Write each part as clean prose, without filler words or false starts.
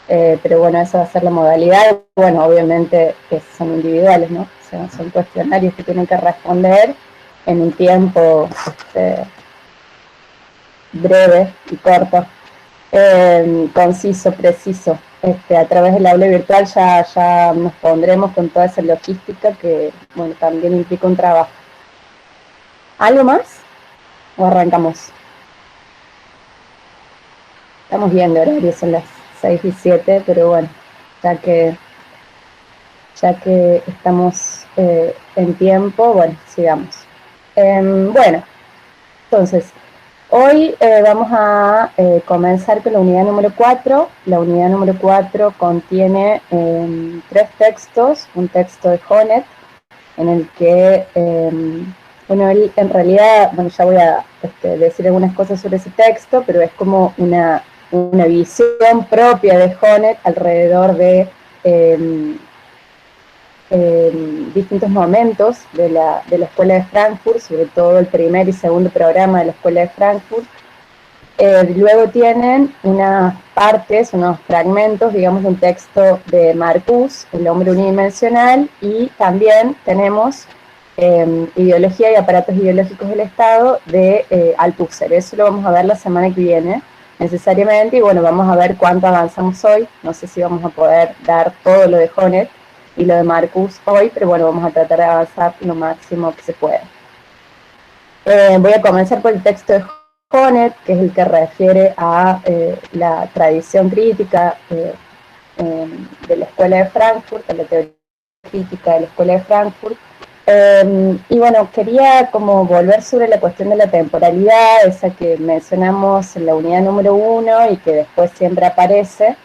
pero bueno, esa va a ser la modalidad. Bueno, obviamente que son individuales, ¿no? O sea, son cuestionarios que tienen que responder en un tiempo breve y corto, conciso, preciso. A través del aula virtual ya nos pondremos con toda esa logística que, bueno, también implica un trabajo. ¿Algo más? ¿O arrancamos? Estamos viendo horarios, son las 6:07, pero bueno, ya que estamos en tiempo, bueno, sigamos. Bueno, entonces, hoy vamos a comenzar con la unidad número 4. La unidad número 4 contiene 3 textos, un texto de Honneth, en el que, bueno, él en realidad, bueno, ya voy a decir algunas cosas sobre ese texto, pero es como una visión propia de Honneth alrededor de distintos momentos de la Escuela de Frankfurt, sobre todo el primer y segundo programa de la Escuela de Frankfurt. Luego tienen unas partes, unos fragmentos, digamos, de un texto de Marcuse, El hombre unidimensional, y también tenemos Ideología y aparatos ideológicos del Estado de Althusser. Eso lo vamos a ver la semana que viene, necesariamente, y bueno, vamos a ver cuánto avanzamos hoy. No sé si vamos a poder dar todo lo de Honneth y lo de Marcuse hoy, pero bueno, vamos a tratar de avanzar lo máximo que se pueda. Voy a comenzar por el texto de Honneth, que es el que refiere a la tradición crítica de la Escuela de Frankfurt, a la teoría crítica de la Escuela de Frankfurt. Y bueno, quería como volver sobre la cuestión de la temporalidad, esa que mencionamos en la unidad número 1 y que después siempre aparece,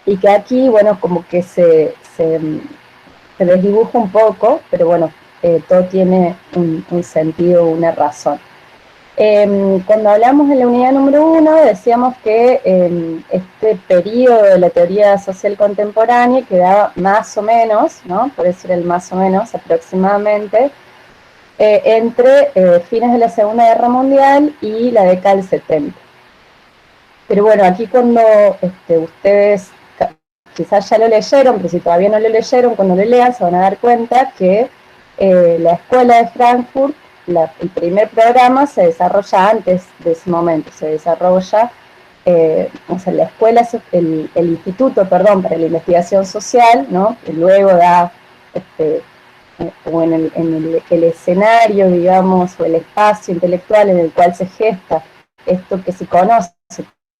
y que aquí, bueno, como que se desdibuja un poco, pero bueno, todo tiene un sentido, una razón. Cuando hablamos en la unidad número 1, decíamos que este periodo de la teoría social contemporánea quedaba más o menos, ¿no? Por eso era el más o menos aproximadamente, entre fines de la Segunda Guerra Mundial y la década del 70. Pero bueno, aquí cuando ustedes quizás ya lo leyeron, pero si todavía no lo leyeron, cuando lo lean se van a dar cuenta que la Escuela de Frankfurt, el primer programa se desarrolla antes de ese momento, se desarrolla, o sea, la escuela, el instituto, perdón, para la investigación social, ¿no? Que luego da, como en el escenario, digamos, o el espacio intelectual en el cual se gesta esto que se conoce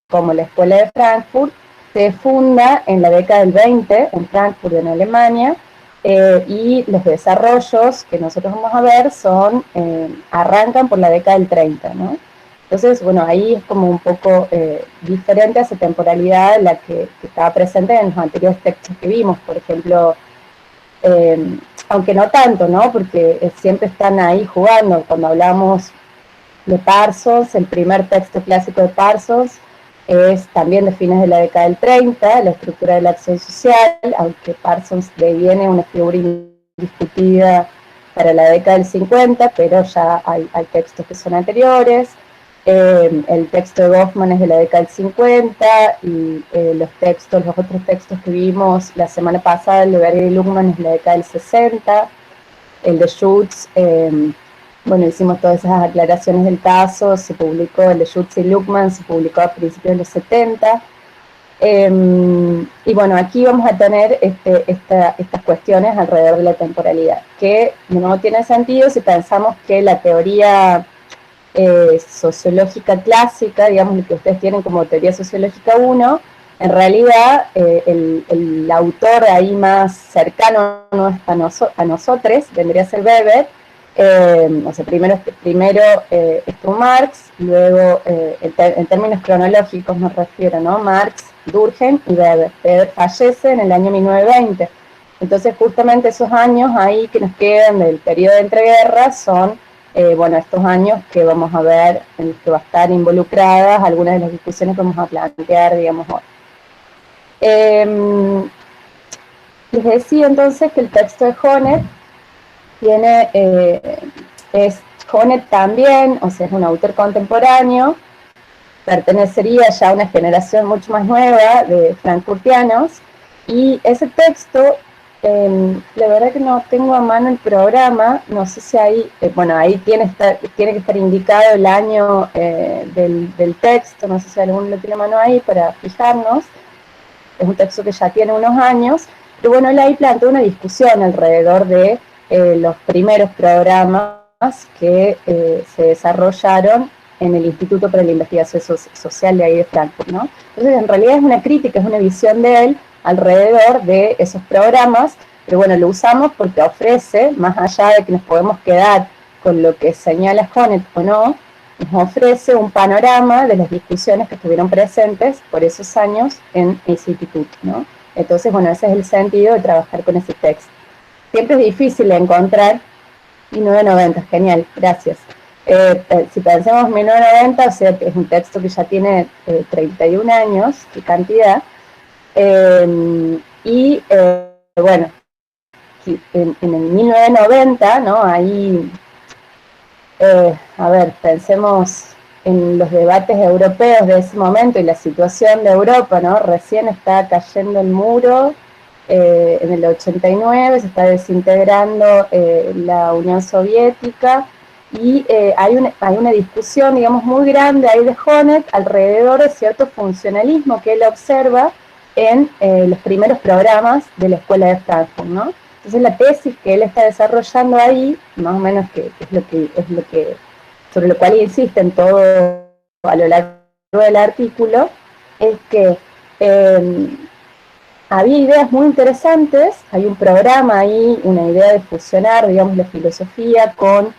como la Escuela de Frankfurt, se funda en la década del 20 en Frankfurt, en Alemania, y los desarrollos que nosotros vamos a ver arrancan por la década del 30, ¿no? Entonces, bueno, ahí es como un poco diferente a esa temporalidad la que estaba presente en los anteriores textos que vimos, por ejemplo, aunque no tanto, ¿no? Porque siempre están ahí jugando. Cuando hablamos de Parsons, el primer texto clásico de Parsons es también de fines de la década del 30, la estructura de la acción social, aunque Parsons deviene una figura indiscutida para la década del 50, pero ya hay textos que son anteriores. El texto de Goffman es de la década del 50 y los otros textos que vimos la semana pasada, el de Berger y Luhmann es de la década del 60, el de Schutz, bueno, hicimos todas esas aclaraciones del caso, se publicó el de Schutz y Luhmann, se publicó a principios de los 70, y bueno, aquí vamos a tener estas cuestiones alrededor de la temporalidad, que no tiene sentido si pensamos que la teoría sociológica clásica, digamos, lo que ustedes tienen como teoría sociológica 1, en realidad el autor ahí más cercano a nosotros vendría a ser Weber, o sea, primero estuvo Marx, luego en términos cronológicos me refiero, ¿no? Marx, Durkheim y Weber. Weber fallece en el año 1920. Entonces justamente esos años ahí que nos quedan del periodo de entreguerras son bueno, estos años que vamos a ver en los que va a estar involucradas algunas de las discusiones que vamos a plantear, digamos, hoy. Les decía entonces que el texto de Honneth es Honneth también, o sea, es un autor contemporáneo, pertenecería ya a una generación mucho más nueva de frankfurtianos, y ese texto, la verdad que no tengo a mano el programa, no sé si ahí, bueno, ahí tiene que estar indicado el año del texto, no sé si alguno lo tiene a mano ahí para fijarnos. Es un texto que ya tiene unos años, pero bueno, él ahí planteó una discusión alrededor de los primeros programas que se desarrollaron en el Instituto para la Investigación Social de ahí de Frankfurt, ¿no? Entonces, en realidad es una crítica, es una visión de él alrededor de esos programas, pero bueno, lo usamos porque ofrece, más allá de que nos podemos quedar con lo que señala Honneth o no, nos ofrece un panorama de las discusiones que estuvieron presentes por esos años en ese instituto, ¿no? Entonces, bueno, ese es el sentido de trabajar con ese texto. Siempre es difícil de encontrar, 1990, genial, gracias. Si pensamos en 1990, o sea, es un texto que ya tiene 31 años, qué cantidad, y bueno, en el 1990, ¿no? Ahí, a ver, pensemos en los debates europeos de ese momento y la situación de Europa, ¿no? Recién está cayendo el muro, en el 89 se está desintegrando la Unión Soviética, y hay una discusión, digamos, muy grande ahí de Honneth alrededor de cierto funcionalismo que él observa en los primeros programas de la Escuela de Frankfurt, ¿no? Entonces la tesis que él está desarrollando ahí, más o menos que es lo que sobre lo cual insiste en todo a lo largo del artículo, es que había ideas muy interesantes, hay un programa ahí, una idea de fusionar, digamos, la filosofía con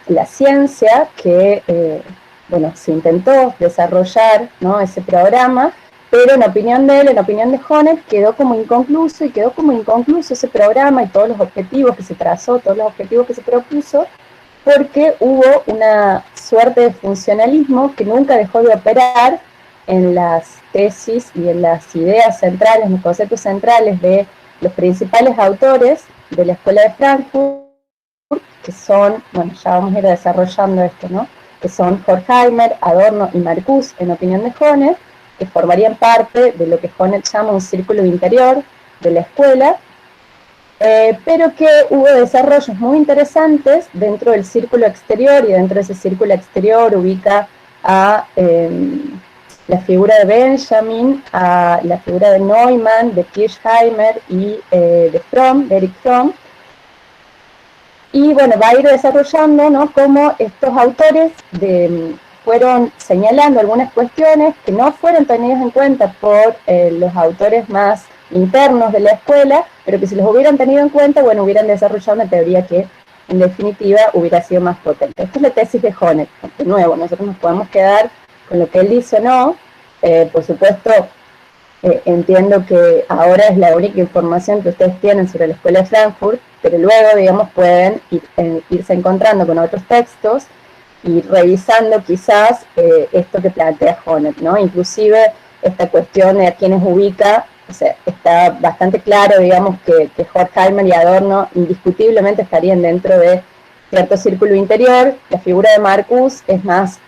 la ciencia, que, bueno, se intentó desarrollar, ¿no?, ese programa, pero en opinión de él, en opinión de Honneth, quedó como inconcluso ese programa y todos los objetivos que se trazó, todos los objetivos que se propuso, porque hubo una suerte de funcionalismo que nunca dejó de operar en las tesis y en las ideas centrales, en los conceptos centrales de los principales autores de la Escuela de Frankfurt, que son, bueno, ya vamos a ir desarrollando esto, ¿no?, que son Horkheimer, Adorno y Marcuse, en opinión de Honneth, que formarían parte de lo que Honneth llama un círculo interior de la escuela, pero que hubo desarrollos muy interesantes dentro del círculo exterior, y dentro de ese círculo exterior ubica a la figura de Benjamin, a la figura de Neumann, de Kirchheimer y de Fromm, de Erich Fromm. Y bueno, va a ir desarrollando, ¿no?, cómo estos autores fueron señalando algunas cuestiones que no fueron tenidas en cuenta por los autores más internos de la escuela, pero que si los hubieran tenido en cuenta, bueno, hubieran desarrollado una teoría que en definitiva hubiera sido más potente. Esta es la tesis de Honneth. De nuevo, nosotros nos podemos quedar con lo que él dice o no. Por supuesto, entiendo que ahora es la única información que ustedes tienen sobre la Escuela de Frankfurt, pero luego, digamos, pueden irse encontrando con otros textos y revisando quizás esto que plantea Honneth, ¿no? Inclusive esta cuestión de a quienes ubica, o sea, está bastante claro, digamos, que Horkheimer y Adorno indiscutiblemente estarían dentro de cierto círculo interior. La figura de Marcuse es más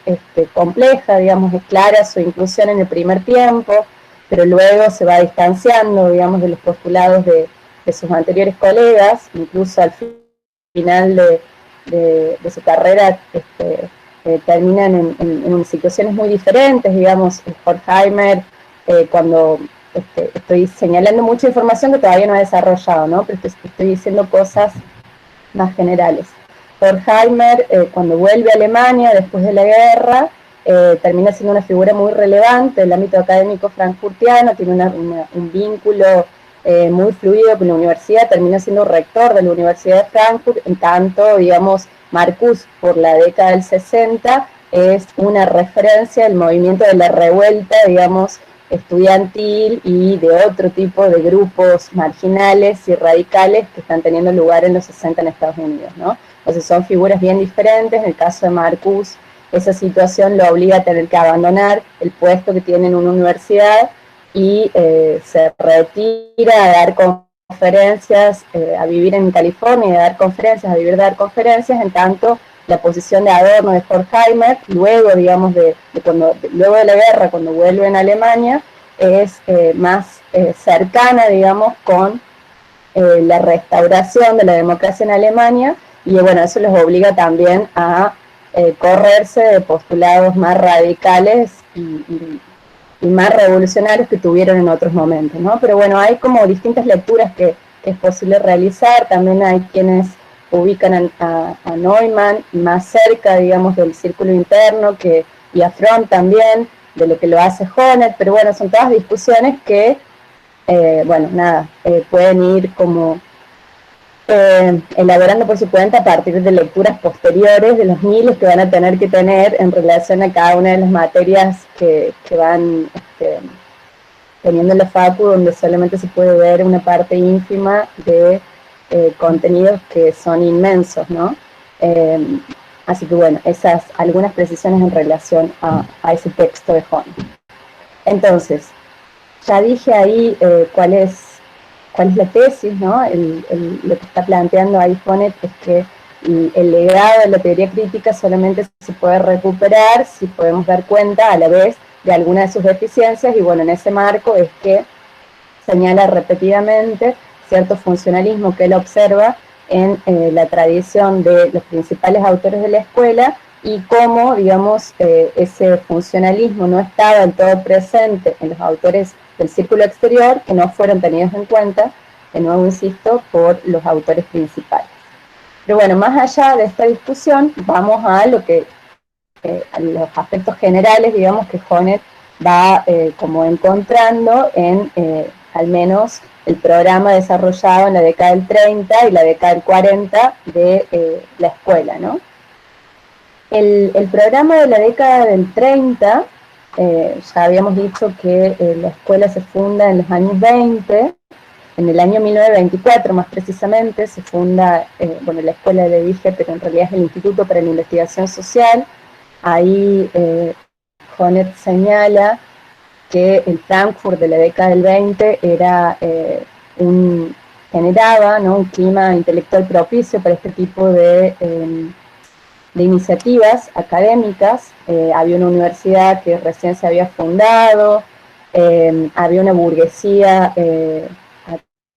compleja, digamos, es clara su inclusión en el primer tiempo, pero luego se va distanciando, digamos, de los postulados de sus anteriores colegas, incluso al final de su carrera terminan en situaciones muy diferentes, digamos. Horkheimer, cuando estoy señalando mucha información que todavía no he desarrollado, ¿no?, pero estoy diciendo cosas más generales. Horkheimer, cuando vuelve a Alemania después de la guerra, termina siendo una figura muy relevante del ámbito académico frankfurtiano, tiene un vínculo muy fluido con la universidad, termina siendo rector de la Universidad de Frankfurt, en tanto, digamos, Marcuse, por la década del 60, es una referencia del movimiento de la revuelta, digamos, estudiantil y de otro tipo de grupos marginales y radicales que están teniendo lugar en los 60 en Estados Unidos, ¿no? Entonces son figuras bien diferentes. En el caso de Marcuse, esa situación lo obliga a tener que abandonar el puesto que tiene en una universidad y se retira a dar conferencias, a vivir en California, a vivir de dar conferencias, en tanto la posición de Adorno, de Horkheimer, luego, digamos, luego de la guerra, cuando vuelven a Alemania, es más cercana, digamos, con la restauración de la democracia en Alemania, y bueno, eso los obliga también a correrse de postulados más radicales y más revolucionarios que tuvieron en otros momentos, ¿no? Pero bueno, hay como distintas lecturas que es posible realizar. También hay quienes ubican a Neumann más cerca, digamos, del círculo interno, y a Fromm también, de lo que lo hace Honneth, pero bueno, son todas discusiones que, bueno, nada, pueden ir como elaborando por su cuenta a partir de lecturas posteriores de los miles que van a tener que tener en relación a cada una de las materias que van teniendo la facu, donde solamente se puede ver una parte ínfima de contenidos que son inmensos, ¿no? Así que bueno, esas algunas precisiones en relación a ese texto de Honneth. Entonces, ya dije ahí cuál es la tesis, ¿no? Lo que está planteando ahí Honneth es que el legado de la teoría crítica solamente se puede recuperar si podemos dar cuenta a la vez de algunas de sus deficiencias, y bueno, en ese marco es que señala repetidamente cierto funcionalismo que él observa en la tradición de los principales autores de la escuela, y cómo, digamos, ese funcionalismo no estaba del todo presente en los autores del círculo exterior, que no fueron tenidos en cuenta, de nuevo insisto, por los autores principales. Pero bueno, más allá de esta discusión, vamos a a los aspectos generales, digamos, que Honneth va como encontrando en al menos el programa desarrollado en la década del 30 y la década del 40 de la escuela, ¿no? El programa de la década del 30, ya habíamos dicho que la escuela se funda en los años 20, en el año 1924 más precisamente, se funda, bueno, la escuela le dije, pero en realidad es el Instituto para la Investigación Social. Ahí Honneth señala que el Frankfurt de la década del 20 era generaba, ¿no?, un clima intelectual propicio para este tipo de iniciativas académicas. Había una universidad que recién se había fundado, había una burguesía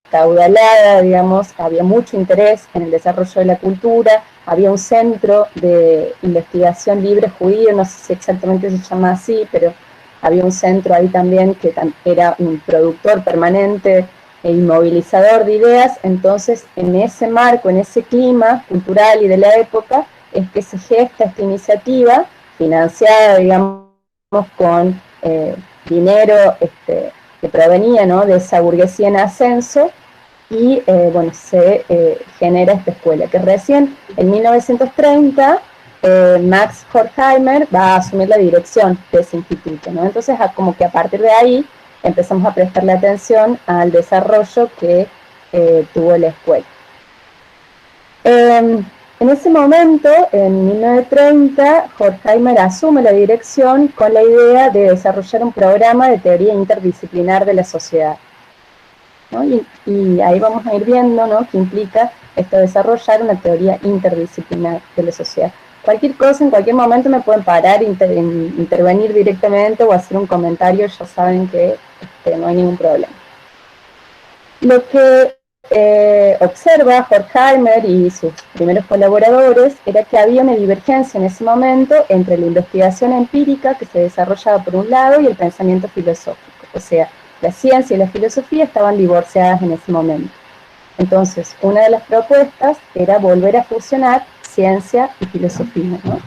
acaudalada, digamos, había mucho interés en el desarrollo de la cultura, había un centro de investigación libre judío, no sé si exactamente se llama así, pero había un centro ahí también que era un productor permanente e inmovilizador de ideas. Entonces, en ese marco, en ese clima cultural y de la época, es que se gesta esta iniciativa, financiada, digamos, con dinero que provenía, ¿no?, de esa burguesía en ascenso, y bueno, se genera esta escuela, que recién en 1930 Max Horkheimer va a asumir la dirección de ese instituto, ¿no? Entonces, como que a partir de ahí empezamos a prestarle atención al desarrollo que tuvo la escuela. En ese momento, en 1930, Horkheimer asume la dirección con la idea de desarrollar un programa de teoría interdisciplinar de la sociedad, ¿no? Y ahí vamos a ir viendo, ¿no?, qué implica esto de desarrollar una teoría interdisciplinar de la sociedad. Cualquier cosa, en cualquier momento me pueden parar, intervenir directamente o hacer un comentario, ya saben que no hay ningún problema. Lo que observa Horkheimer y sus primeros colaboradores era que había una divergencia en ese momento entre la investigación empírica que se desarrollaba por un lado y el pensamiento filosófico. O sea, la ciencia y la filosofía estaban divorciadas en ese momento. Entonces, una de las propuestas era volver a fusionar ciencia y filosofía, ¿no?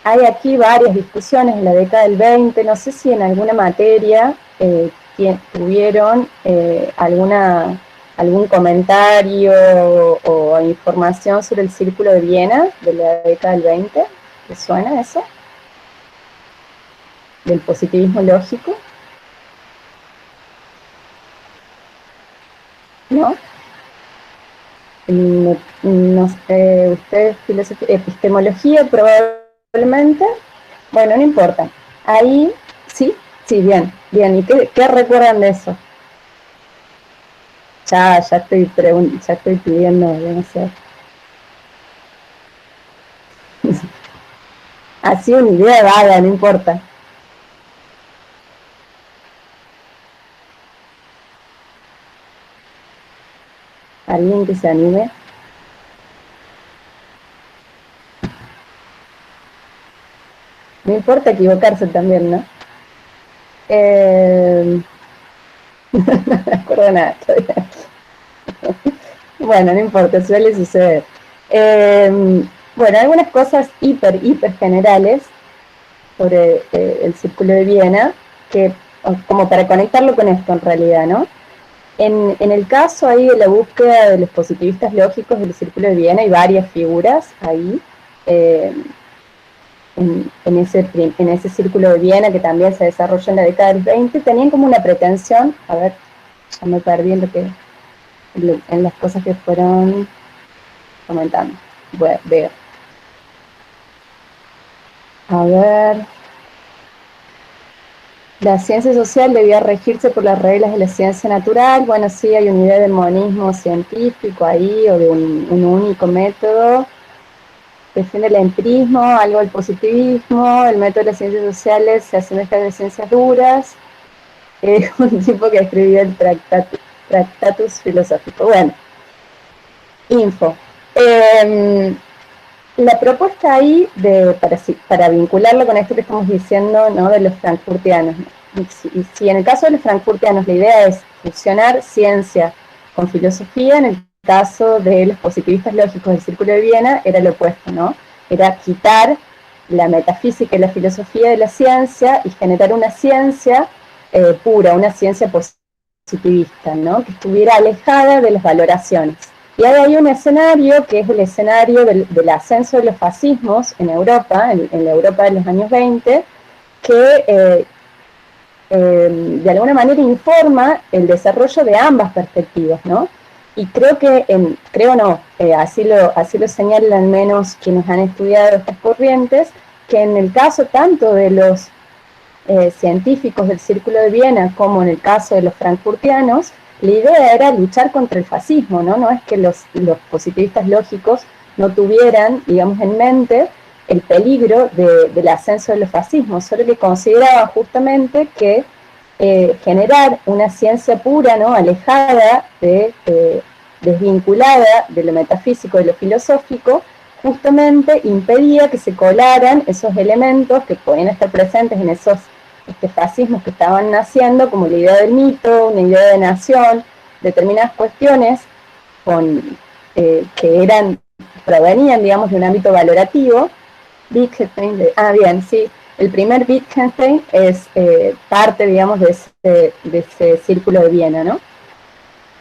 Hay aquí varias discusiones en la década del 20, no sé si en alguna materia tuvieron algún comentario o información sobre el Círculo de Viena de la década del 20. ¿Les suena eso? Del positivismo lógico. ¿No? No sé, ustedes, epistemología probablemente. Bueno, no importa. Ahí, sí, bien. ¿Y qué recuerdan de eso? Ya estoy pidiendo, no sé. Así una idea vaga, no importa. ¿Alguien que se anime? No importa equivocarse también, ¿no? No me acuerdo nada todavía. Bueno, no importa, suele suceder. Bueno, algunas cosas hiper generales sobre el Círculo de Viena, que como para conectarlo con esto en realidad, ¿no? En el caso ahí de la búsqueda de los positivistas lógicos del Círculo de Viena hay varias figuras ahí, en ese Círculo de Viena que también se desarrolló en la década del 20, tenían como una pretensión, a ver, ya me perdí en las cosas que fueron comentando. Veo. A ver. La ciencia social debía regirse por las reglas de la ciencia natural. Bueno, sí, hay una idea de monismo científico ahí, o de un único método. Defiende el empirismo, algo del positivismo. El método de las ciencias sociales se asemeja a las ciencias duras. Un tipo que escribió el Tractatus Filosófico. Bueno, info. La propuesta ahí, para vincularlo con esto que estamos diciendo, ¿no?, de los frankfurtianos. Si en el caso de los frankfurtianos la idea es fusionar ciencia con filosofía, en el caso de los positivistas lógicos del Círculo de Viena era lo opuesto, ¿no? Era quitar la metafísica y la filosofía de la ciencia y generar una ciencia pura, una ciencia positivista, ¿no?, que estuviera alejada de las valoraciones. Y ahí hay un escenario que es el escenario del ascenso de los fascismos en Europa, en la Europa de los años 20, que de alguna manera informa el desarrollo de ambas perspectivas, ¿no? Y así lo señalan al menos quienes han estudiado estas corrientes, que en el caso tanto de los científicos del Círculo de Viena como en el caso de los frankfurtianos, la idea era luchar contra el fascismo, ¿no? No es que los positivistas lógicos no tuvieran, digamos, en mente el peligro del ascenso de los fascismos, solo que consideraban justamente que generar una ciencia pura, ¿no?, alejada, desvinculada de lo metafísico, de lo filosófico, justamente impedía que se colaran esos elementos que podían estar presentes en esos fascismos que estaban naciendo, como la idea del mito, una idea de nación, determinadas cuestiones que provenían, digamos, de un ámbito valorativo. Bien, sí, el primer Wittgenstein es parte, digamos, de ese Círculo de Viena, ¿no?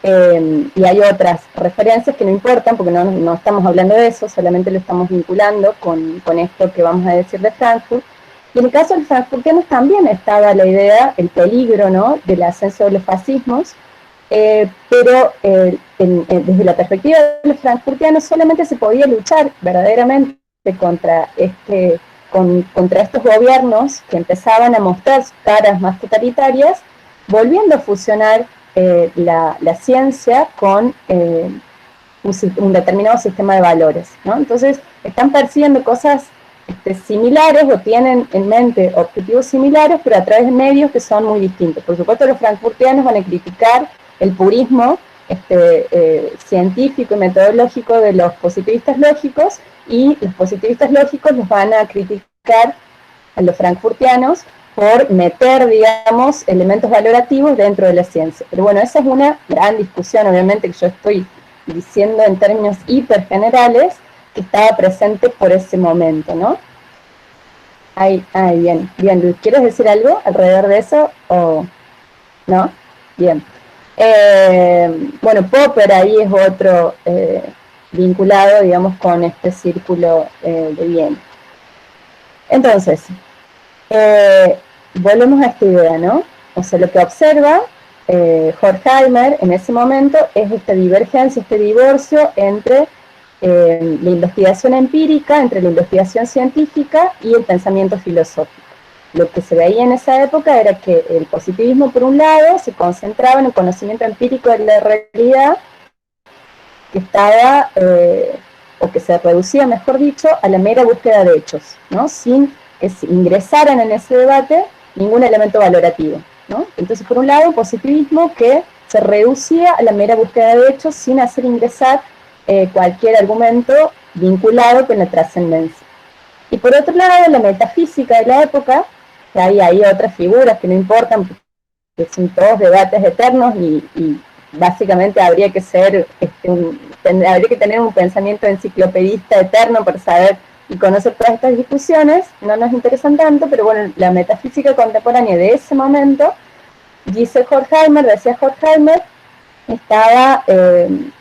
Y hay otras referencias que no importan porque no estamos hablando de eso, solamente lo estamos vinculando con esto que vamos a decir de Frankfurt. Y en el caso de los frankfurtianos también estaba la idea, el peligro, ¿no?, del ascenso de los fascismos, pero desde la perspectiva de los frankfurtianos solamente se podía luchar verdaderamente contra estos gobiernos que empezaban a mostrar caras más totalitarias, volviendo a fusionar la ciencia con un determinado sistema de valores, ¿no? Entonces están persiguiendo cosas similares o tienen en mente objetivos similares, pero a través de medios que son muy distintos. Por supuesto, los frankfurtianos van a criticar el purismo científico y metodológico de los positivistas lógicos, y los positivistas lógicos los van a criticar a los frankfurtianos por meter, digamos, elementos valorativos dentro de la ciencia. Pero bueno, esa es una gran discusión, obviamente, que yo estoy diciendo en términos hiper generales, que estaba presente por ese momento, ¿no? Bien, Luis, ¿quieres decir algo alrededor de eso o no? Bien. Bueno, Popper ahí es otro vinculado, digamos, con este Círculo de Viena. Entonces, volvemos a esta idea, ¿no? O sea, lo que observa Horkheimer en ese momento es esta divergencia, este divorcio entre la investigación empírica, entre la investigación científica y el pensamiento filosófico. Lo que se veía en esa época era que el positivismo, por un lado, se concentraba en el conocimiento empírico de la realidad, que estaba o que se reducía, mejor dicho, a la mera búsqueda de hechos, ¿no? Sin que se ingresaran en ese debate ningún elemento valorativo, ¿no? Entonces, por un lado, un positivismo que se reducía a la mera búsqueda de hechos sin hacer ingresar cualquier argumento vinculado con la trascendencia. Y por otro lado, la metafísica de la época, que hay ahí otras figuras que no importan, que son todos debates eternos y básicamente habría que ser, habría que tener un pensamiento enciclopedista eterno para saber y conocer todas estas discusiones, no nos interesan tanto, pero bueno, la metafísica contemporánea de ese momento, decía Horkheimer, estaba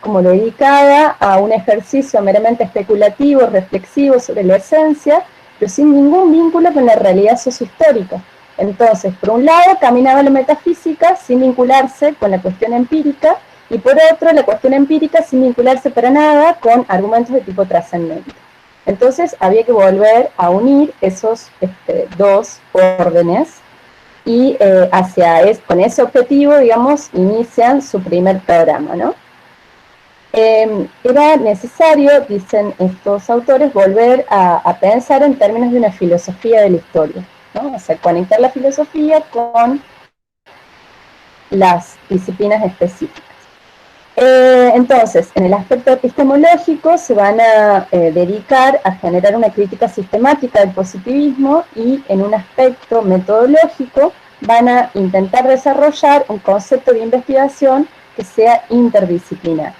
como dedicada a un ejercicio meramente especulativo, reflexivo sobre la esencia, pero sin ningún vínculo con la realidad sociohistórica. Entonces, por un lado, caminaba la metafísica sin vincularse con la cuestión empírica, y por otro, la cuestión empírica sin vincularse para nada con argumentos de tipo trascendente. Entonces, había que volver a unir esos dos órdenes, y con ese objetivo, digamos, inician su primer programa, ¿no? Era necesario, dicen estos autores, volver a pensar en términos de una filosofía de la historia, ¿no? O sea, conectar la filosofía con las disciplinas específicas. Entonces, en el aspecto epistemológico se van a dedicar a generar una crítica sistemática del positivismo, y en un aspecto metodológico van a intentar desarrollar un concepto de investigación que sea interdisciplinar.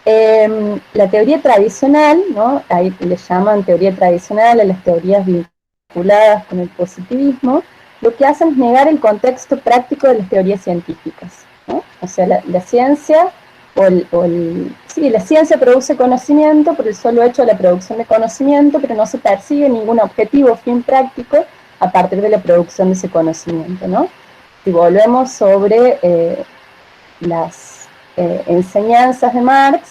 La teoría tradicional, ¿no? Ahí le llaman teoría tradicional a las teorías vinculadas con el positivismo, lo que hacen es negar el contexto práctico de las teorías científicas, ¿no? O sea, la ciencia, sí, la ciencia produce conocimiento por el solo hecho de la producción de conocimiento, pero no se persigue ningún objetivo o fin práctico a partir de la producción de ese conocimiento, ¿no? Si volvemos sobre las enseñanzas de Marx,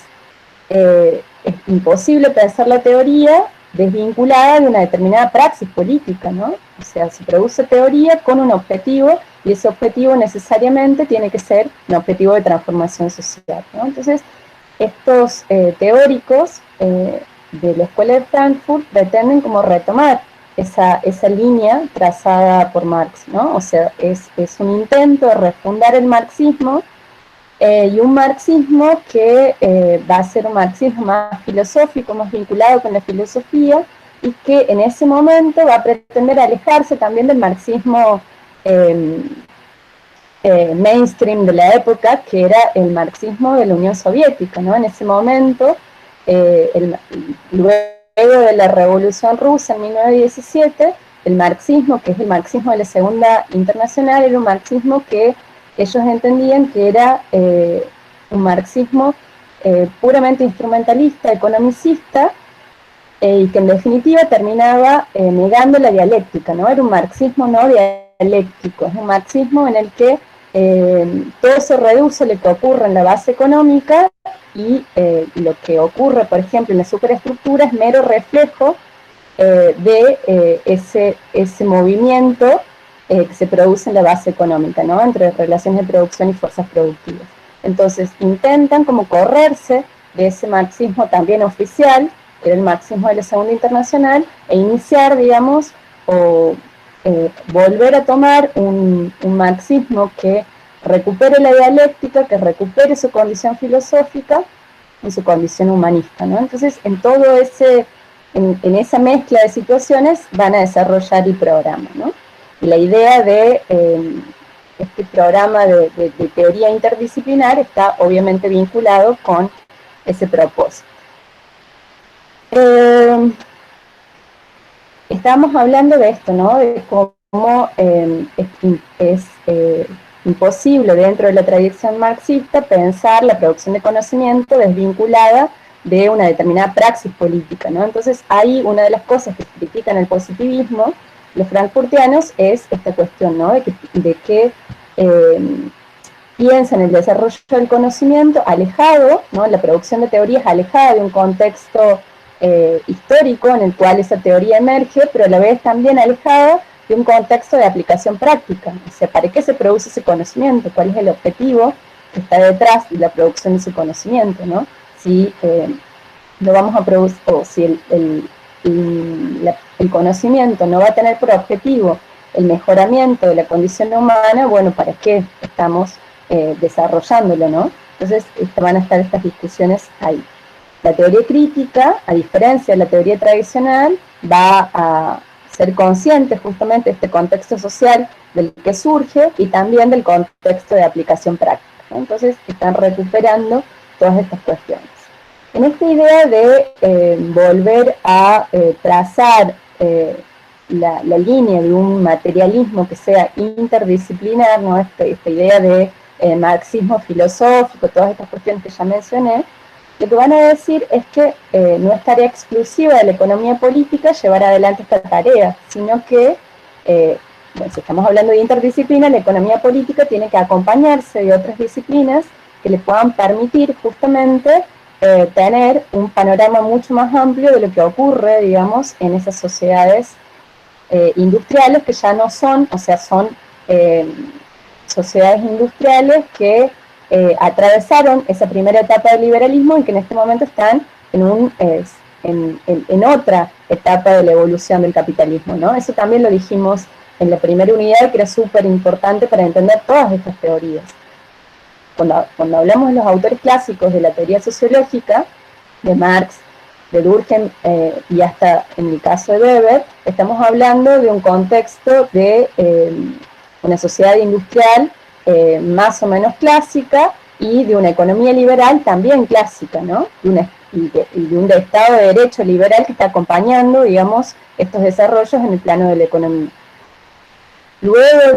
es imposible pensar la teoría desvinculada de una determinada praxis política, ¿no? O sea, se produce teoría con un objetivo, y ese objetivo necesariamente tiene que ser un objetivo de transformación social, ¿no? Entonces, estos teóricos de la Escuela de Frankfurt pretenden como retomar esa línea trazada por Marx, ¿no? O sea, es un intento de refundar el marxismo, y un marxismo que va a ser un marxismo más filosófico, más vinculado con la filosofía, y que en ese momento va a pretender alejarse también del marxismo mainstream de la época, que era el marxismo de la Unión Soviética, ¿no? En ese momento, luego de la Revolución Rusa en 1917, el marxismo, que es el marxismo de la Segunda Internacional, era un marxismo que ellos entendían que era un marxismo puramente instrumentalista, economicista, y que en definitiva terminaba negando la dialéctica, ¿no? Era un marxismo no dialéctico, es un marxismo en el que todo se reduce a lo que ocurre en la base económica, y lo que ocurre, por ejemplo, en la superestructura es mero reflejo de ese movimiento que se produce en la base económica, ¿no? Entre relaciones de producción y fuerzas productivas. Entonces intentan como correrse de ese marxismo también oficial, que era el marxismo de la Segunda Internacional, e iniciar, digamos, o volver a tomar un marxismo que recupere la dialéctica, que recupere su condición filosófica y su condición humanista, ¿no? Entonces, en esa mezcla de situaciones van a desarrollar el programa, ¿no? La idea de este programa de teoría interdisciplinar está obviamente vinculado con ese propósito. Estábamos hablando de esto, ¿no? De cómo es imposible dentro de la tradición marxista pensar la producción de conocimiento desvinculada de una determinada praxis política, ¿no? Entonces, ahí una de las cosas que critican el positivismo los frankfurtianos es esta cuestión, ¿no? De que piensan el desarrollo del conocimiento alejado, ¿no? La producción de teorías alejada de un contexto histórico en el cual esa teoría emerge, pero a la vez también alejada de un contexto de aplicación práctica. O sea, ¿para qué se produce ese conocimiento? ¿Cuál es el objetivo que está detrás de la producción de ese conocimiento, ¿no? Si no vamos a producir, o si el conocimiento no va a tener por objetivo el mejoramiento de la condición humana, bueno, ¿para qué estamos desarrollándolo, no? Entonces van a estar estas discusiones ahí. La teoría crítica, a diferencia de la teoría tradicional, va a ser consciente justamente de este contexto social del que surge y también del contexto de aplicación práctica, ¿no? Entonces están recuperando todas estas cuestiones. En esta idea de volver a trazar la línea de un materialismo que sea interdisciplinar, ¿no? Esta idea de marxismo filosófico, todas estas cuestiones que ya mencioné, lo que van a decir es que no es tarea exclusiva de la economía política llevar adelante esta tarea, sino que, bueno, si estamos hablando de interdisciplina, la economía política tiene que acompañarse de otras disciplinas que le puedan permitir justamente tener un panorama mucho más amplio de lo que ocurre, digamos, en esas sociedades industriales que ya no son, o sea, son sociedades industriales que atravesaron esa primera etapa del liberalismo y que en este momento están en otra etapa de la evolución del capitalismo, ¿no? Eso también lo dijimos en la primera unidad, que era súper importante para entender todas estas teorías. Cuando hablamos de los autores clásicos de la teoría sociológica, de Marx, de Durkheim y hasta en el caso de Weber, estamos hablando de un contexto de una sociedad industrial más o menos clásica y de una economía liberal también clásica, ¿no? Y de un Estado de Derecho liberal que está acompañando, digamos, estos desarrollos en el plano de la economía. Luego,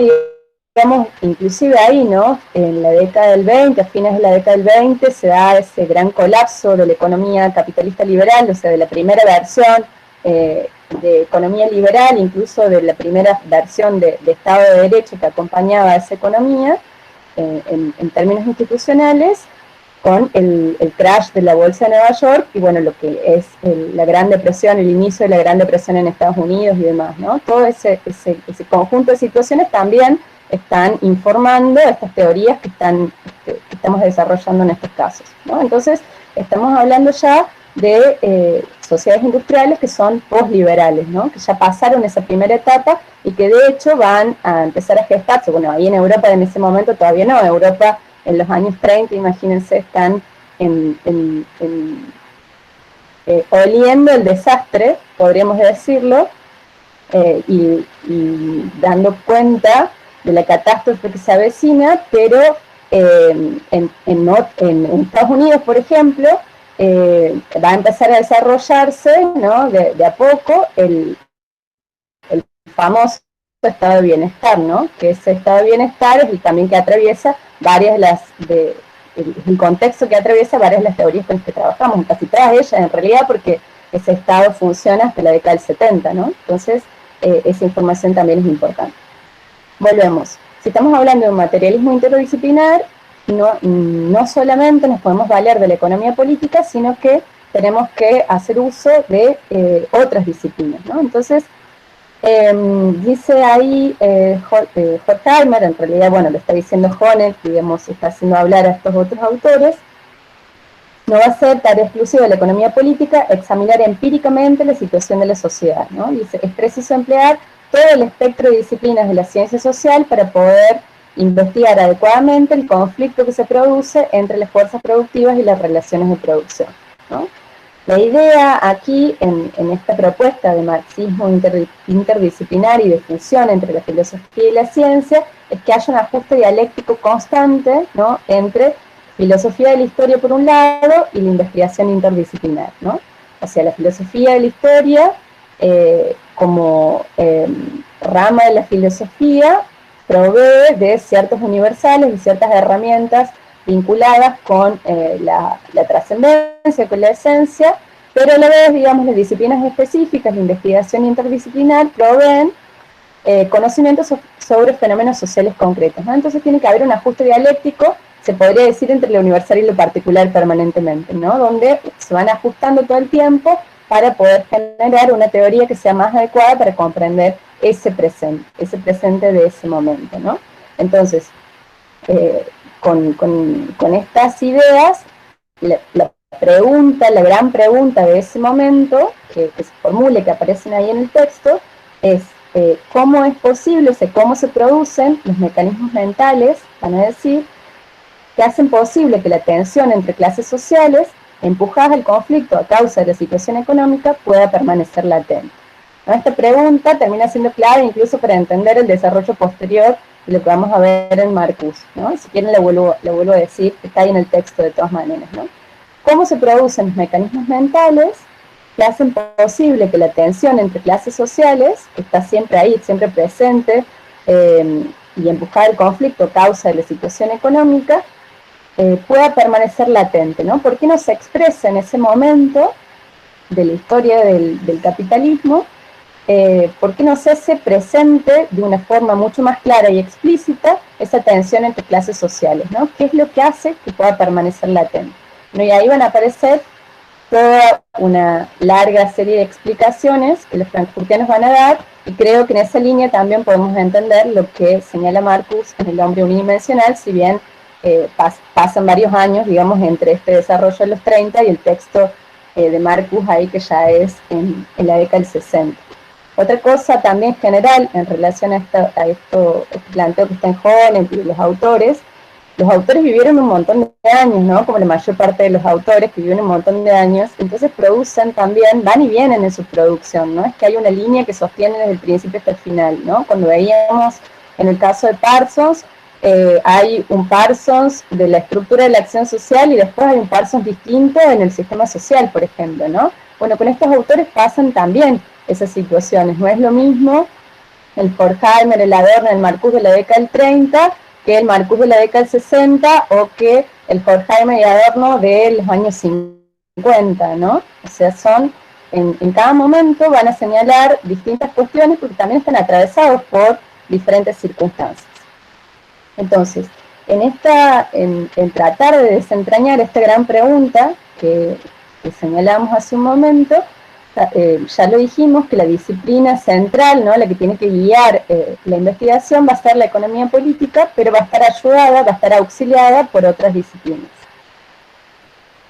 digamos, inclusive ahí, ¿no? En la década del 20, a fines de la década del 20, se da ese gran colapso de la economía capitalista liberal, o sea, de la primera versión de economía liberal, incluso de la primera versión de Estado de Derecho que acompañaba a esa economía, en términos institucionales, con el crash de la bolsa de Nueva York y bueno, lo que es la Gran Depresión, el inicio de la Gran Depresión en Estados Unidos y demás, ¿no? Todo ese conjunto de situaciones también están informando estas teorías que estamos desarrollando en estos casos, ¿no? Entonces, estamos hablando ya de sociedades industriales que son posliberales, ¿no? Que ya pasaron esa primera etapa y que de hecho van a empezar a gestarse. Bueno, ahí en Europa en ese momento todavía no. Europa en los años 30, imagínense, están oliendo el desastre, podríamos decirlo, y dando cuenta de la catástrofe que se avecina, pero en Estados Unidos, por ejemplo, va a empezar a desarrollarse, ¿no? de a poco el famoso estado de bienestar, ¿no? Que ese estado de bienestar es el también que atraviesa el contexto que atraviesa varias de las teorías con las que trabajamos, casi todas ellas en realidad, porque ese estado funciona hasta la década del 70, ¿no? Entonces, esa información también es importante. Volvemos. Si estamos hablando de un materialismo interdisciplinar, no solamente nos podemos valer de la economía política, sino que tenemos que hacer uso de otras disciplinas, ¿no? Entonces, dice ahí Horkheimer, en realidad, bueno, lo está diciendo Honeck, digamos, está haciendo hablar a estos otros autores, no va a ser tarea exclusiva de la economía política examinar empíricamente la situación de la sociedad, ¿no? Dice, es preciso emplear todo el espectro de disciplinas de la ciencia social para poder investigar adecuadamente el conflicto que se produce entre las fuerzas productivas y las relaciones de producción, ¿no? La idea aquí, en esta propuesta de marxismo interdisciplinar y de fusión entre la filosofía y la ciencia, es que haya un ajuste dialéctico constante, ¿no? Entre filosofía de la historia por un lado y la investigación interdisciplinar, ¿no? O sea, la filosofía de la historia como rama de la filosofía provee de ciertos universales y ciertas herramientas vinculadas con la trascendencia, con la esencia, pero a la vez, digamos, las disciplinas específicas de investigación interdisciplinar proveen conocimientos sobre fenómenos sociales concretos, ¿no? Entonces tiene que haber un ajuste dialéctico, se podría decir, entre lo universal y lo particular permanentemente, ¿no? Donde se van ajustando todo el tiempo para poder generar una teoría que sea más adecuada para comprender ese presente de ese momento, ¿no? Entonces, con estas ideas, la pregunta, la gran pregunta de ese momento, que se formule, que aparecen ahí en el texto, es cómo es posible, o sea, cómo se producen los mecanismos mentales, van a decir, que hacen posible que la tensión entre clases sociales, empujadas al conflicto a causa de la situación económica, pueda permanecer latente. ¿No? Esta pregunta termina siendo clave incluso para entender el desarrollo posterior de lo que vamos a ver en Marcuse, ¿no? Si quieren lo vuelvo a decir, está ahí en el texto de todas maneras, ¿no? ¿Cómo se producen los mecanismos mentales que hacen posible que la tensión entre clases sociales, que está siempre ahí, siempre presente, y empujar el conflicto a causa de la situación económica, pueda permanecer latente, ¿no? ¿Por qué no se expresa en ese momento de la historia del capitalismo? ¿Por qué no se hace presente de una forma mucho más clara y explícita esa tensión entre clases sociales, ¿no? ¿Qué es lo que hace que pueda permanecer latente? ¿No? Y ahí van a aparecer toda una larga serie de explicaciones que los frankfurtianos van a dar, y creo que en esa línea también podemos entender lo que señala Marcuse en El hombre unidimensional, si bien pasan varios años, digamos, entre este desarrollo de los 30 y el texto de Marcuse ahí, que ya es en la década del 60. Otra cosa también general en relación a esto planteo que está en Honneth y los autores vivieron un montón de años, ¿no? Como la mayor parte de los autores que viven un montón de años, entonces producen también, van y vienen en su producción, ¿no? Es que hay una línea que sostiene desde el principio hasta el final, ¿no? Cuando veíamos en el caso de Parsons, hay un Parsons de la estructura de la acción social y después hay un Parsons distinto en el sistema social, por ejemplo, ¿no? Bueno, con estos autores pasan también esas situaciones, no es lo mismo el Horkheimer, el Adorno, el Marcuse de la década del 30, que el Marcuse de la década del 60, o que el Horkheimer y Adorno de los años 50, ¿no? O sea, son, en cada momento van a señalar distintas cuestiones porque también están atravesados por diferentes circunstancias. Entonces, en tratar de desentrañar esta gran pregunta que señalamos hace un momento, ya lo dijimos, que la disciplina central, ¿no? La que tiene que guiar la investigación va a ser la economía política, pero va a estar ayudada, va a estar auxiliada por otras disciplinas.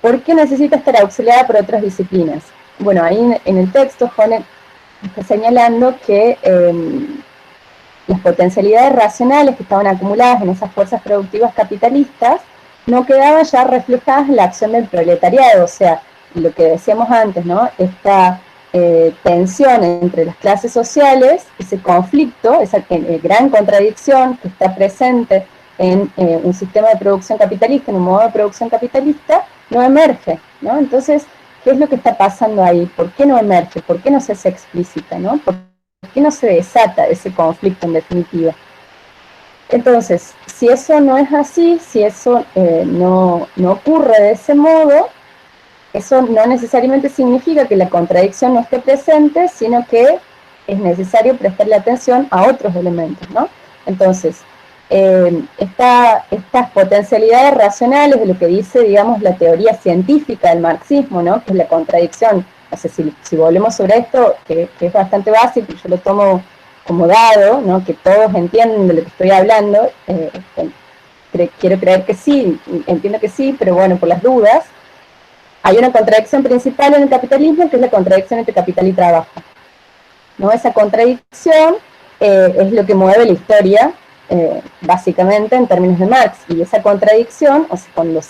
¿Por qué necesita estar auxiliada por otras disciplinas? Bueno, ahí en el texto Honneth está señalando que las potencialidades racionales que estaban acumuladas en esas fuerzas productivas capitalistas no quedaban ya reflejadas en la acción del proletariado, o sea, lo que decíamos antes, ¿no? Esta tensión entre las clases sociales, ese conflicto, esa gran contradicción que está presente en un sistema de producción capitalista, en un modo de producción capitalista, no emerge, ¿no? Entonces, ¿qué es lo que está pasando ahí? ¿Por qué no emerge? ¿Por qué no se hace explícita, ¿no? ¿Por qué no se desata ese conflicto en definitiva? Entonces, si eso no es así, si eso no ocurre de ese modo, eso no necesariamente significa que la contradicción no esté presente, sino que es necesario prestarle atención a otros elementos, ¿no? Entonces, estas potencialidades racionales de lo que dice, digamos, la teoría científica del marxismo, ¿no? Que es la contradicción. O sea, si volvemos sobre esto, que es bastante básico, yo lo tomo como dado, ¿no? Que todos entienden de lo que estoy hablando, quiero creer que sí, entiendo que sí, pero bueno, por las dudas, hay una contradicción principal en el capitalismo, que es la contradicción entre capital y trabajo, ¿no? Esa contradicción es lo que mueve la historia, básicamente en términos de Marx, y esa contradicción, o sea, cuando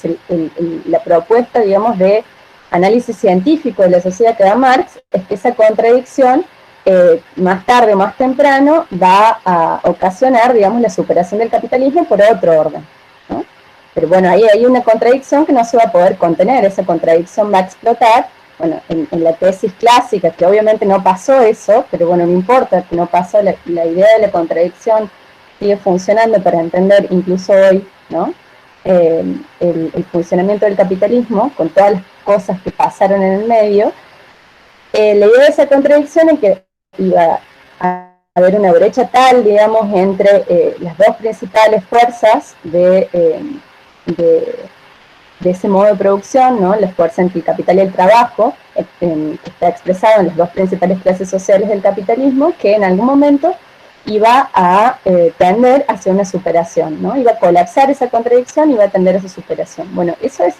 la propuesta, digamos, de análisis científico de la sociedad que da Marx, es que esa contradicción, más tarde o más temprano, va a ocasionar, digamos, la superación del capitalismo por otro orden, ¿no? Pero bueno, ahí hay una contradicción que no se va a poder contener, esa contradicción va a explotar. Bueno, en la tesis clásica, que obviamente no pasó eso, pero bueno, no importa que no pasó, la idea de la contradicción sigue funcionando para entender incluso hoy, ¿no? El funcionamiento del capitalismo, con todas las cosas que pasaron en el medio. La idea de esa contradicción es que iba a haber una brecha tal, digamos, entre las dos principales fuerzas de ese modo de producción, ¿no? La fuerza entre el capital y el trabajo, que está expresado en las dos principales clases sociales del capitalismo, que en algún momento iba a tender hacia una superación, ¿no? Iba a colapsar esa contradicción y iba a tender a esa superación. Bueno, eso es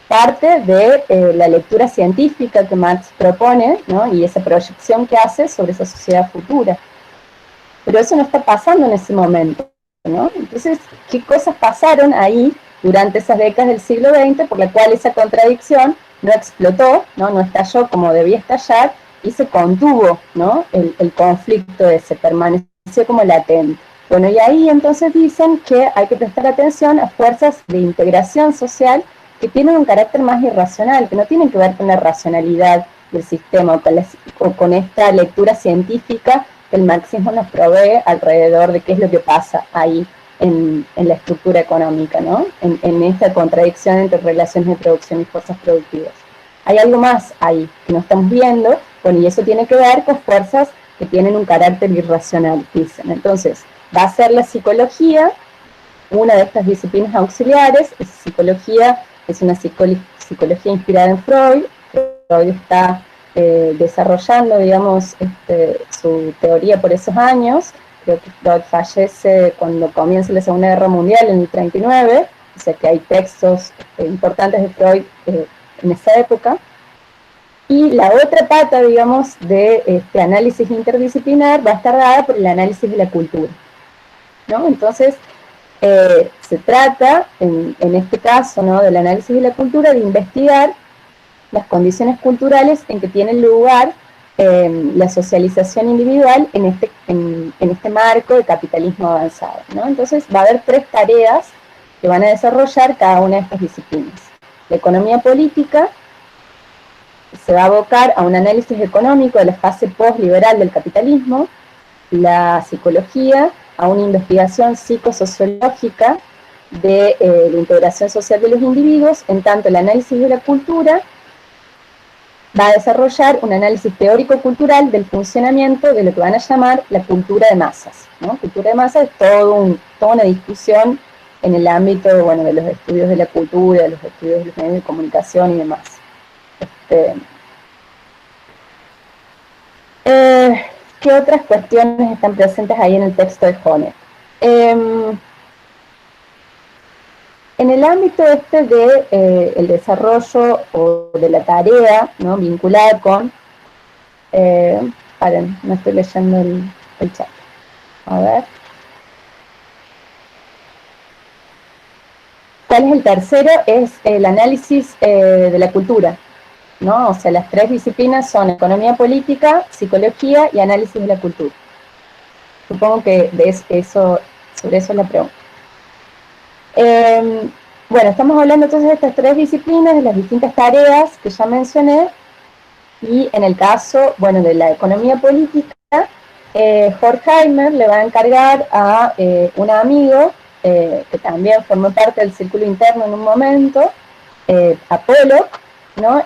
parte de la lectura científica que Marx propone, ¿no? Y esa proyección que hace sobre esa sociedad futura. Pero eso no está pasando en ese momento, ¿no? Entonces, ¿qué cosas pasaron ahí durante esas décadas del siglo XX por la cual esa contradicción no explotó, no estalló como debía estallar y se contuvo, ¿no? El conflicto ese permaneció como latente? Bueno, y ahí entonces dicen que hay que prestar atención a fuerzas de integración social que tienen un carácter más irracional, que no tienen que ver con la racionalidad del sistema o con esta lectura científica que el marxismo nos provee alrededor de qué es lo que pasa ahí en la estructura económica, ¿no? En esta contradicción entre relaciones de producción y fuerzas productivas. Hay algo más ahí que no estamos viendo, bueno, y eso tiene que ver con fuerzas que tienen un carácter irracional, dicen. Entonces, va a ser la psicología, una de estas disciplinas auxiliares. Esa psicología es una psicología inspirada en Freud. Freud está desarrollando, digamos, su teoría por esos años. Creo que Freud fallece cuando comienza la Segunda Guerra Mundial, en el 39, o sea que hay textos importantes de Freud en esa época. Y la otra pata, digamos, de este análisis interdisciplinar va a estar dada por el análisis de la cultura, ¿no? Entonces, se trata, en este caso, ¿no?, del análisis de la cultura, de investigar las condiciones culturales en que tiene lugar la socialización individual en este marco de capitalismo avanzado, ¿no? Entonces va a haber 3 tareas que van a desarrollar cada una de estas disciplinas. La economía política se va a abocar a un análisis económico de la fase post-liberal del capitalismo. La psicología a una investigación psicosociológica de la integración social de los individuos, en tanto el análisis de la cultura va a desarrollar un análisis teórico-cultural del funcionamiento de lo que van a llamar la cultura de masas, ¿no? Cultura de masas es toda una discusión en el ámbito, bueno, de los estudios de la cultura, de los estudios de los medios de comunicación y demás. ¿Qué otras cuestiones están presentes ahí en el texto de Honeck? En el ámbito de el desarrollo o de la tarea, ¿no?, vinculada con... paren, no estoy leyendo el chat. A ver. ¿Cuál es el tercero? Es el análisis de la cultura, ¿no? O sea, las 3 disciplinas son economía política, psicología y análisis de la cultura. Supongo que sobre eso es la pregunta. Bueno, estamos hablando entonces de estas 3 disciplinas, de las distintas tareas que ya mencioné, y en el caso, bueno, de la economía política, Horkheimer le va a encargar a un amigo que también formó parte del círculo interno en un momento, a Pollock, ¿no?,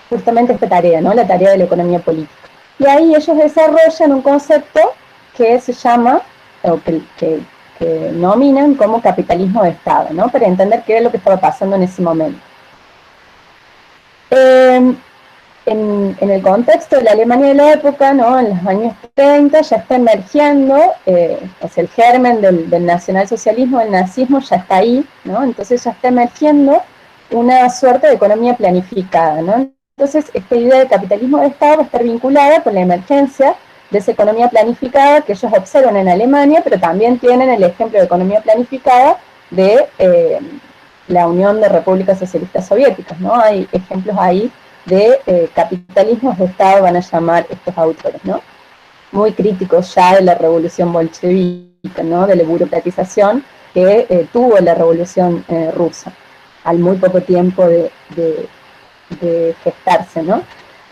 justamente esta tarea, ¿no?, la tarea de la economía política. Y ahí ellos desarrollan un concepto que se llama, o que nominan como capitalismo de Estado, ¿no?, para entender qué era lo que estaba pasando en ese momento. En el contexto de la Alemania de la época, ¿no?, en los años 30, ya está emergiendo, o sea, el germen del nacionalsocialismo, del nazismo ya está ahí, ¿no? Entonces ya está emergiendo una suerte de economía planificada, ¿no? Entonces esta idea de capitalismo de Estado va a estar vinculada con la emergencia de esa economía planificada que ellos observan en Alemania, pero también tienen el ejemplo de economía planificada de la Unión de Repúblicas Socialistas Soviéticas, ¿no? Hay ejemplos ahí de capitalismos de Estado, van a llamar estos autores, ¿no? Muy críticos ya de la revolución bolchevique, ¿no?, de la burocratización que tuvo la revolución rusa, al muy poco tiempo de gestarse, ¿no?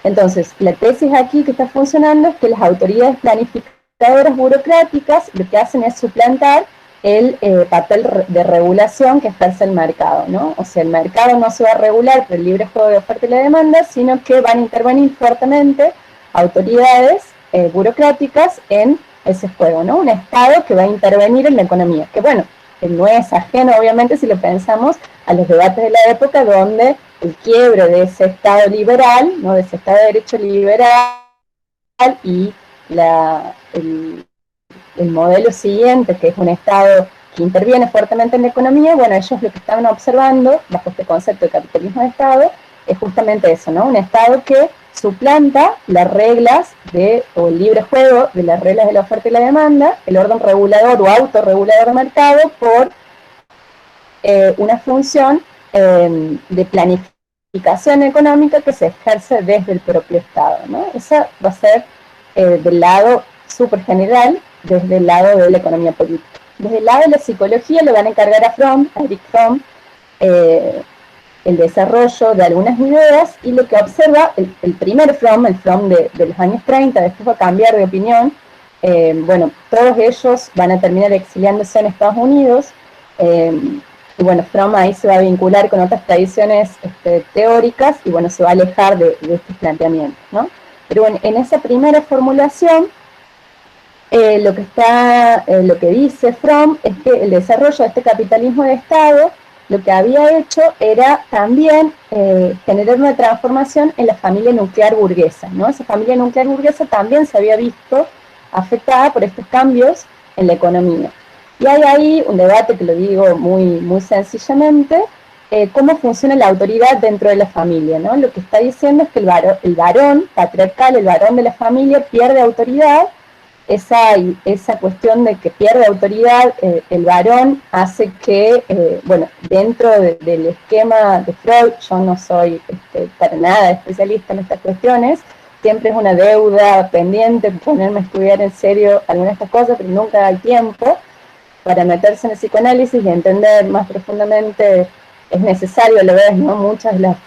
Entonces, la tesis aquí que está funcionando es que las autoridades planificadoras burocráticas lo que hacen es suplantar el papel de regulación que ejerce el mercado, ¿no? O sea, el mercado no se va a regular por el libre juego de oferta y la demanda, sino que van a intervenir fuertemente autoridades burocráticas en ese juego, ¿no? Un Estado que va a intervenir en la economía, que bueno, no es ajeno, obviamente, si lo pensamos, a los debates de la época donde el quiebre de ese Estado liberal, ¿no?, de ese Estado de Derecho liberal y el modelo siguiente, que es un Estado que interviene fuertemente en la economía, bueno, ellos lo que estaban observando, bajo este concepto de capitalismo de Estado, es justamente eso, ¿no? Un Estado que suplanta las reglas o el libre juego de las reglas de la oferta y la demanda, el orden regulador o autorregulador de mercado, por una función de planificación económica que se ejerce desde el propio Estado, ¿no? Esa va a ser del lado súper general, desde el lado de la economía política. Desde el lado de la psicología le van a encargar a Eric Fromm, el desarrollo de algunas ideas, y lo que observa el primer Fromm, el Fromm de los años 30, después va a cambiar de opinión, bueno, todos ellos van a terminar exiliándose en Estados Unidos, y bueno, Fromm ahí se va a vincular con otras tradiciones teóricas, y bueno, se va a alejar de estos planteamientos, ¿no? Pero bueno, en esa primera formulación, lo que dice Fromm es que el desarrollo de este capitalismo de Estado lo que había hecho era también generar una transformación en la familia nuclear burguesa, ¿no? Esa familia nuclear burguesa también se había visto afectada por estos cambios en la economía. Y hay ahí un debate, que lo digo muy, muy sencillamente, cómo funciona la autoridad dentro de la familia, ¿no? Lo que está diciendo es que el varón patriarcal, el varón de la familia, pierde autoridad. Esa cuestión de que pierde autoridad el varón hace que, bueno, dentro del esquema de Freud, yo no soy para nada especialista en estas cuestiones, siempre es una deuda pendiente ponerme a estudiar en serio algunas de estas cosas, pero nunca hay tiempo para meterse en el psicoanálisis y entender más profundamente. Es necesario, a la vez, ¿no? Muchas de las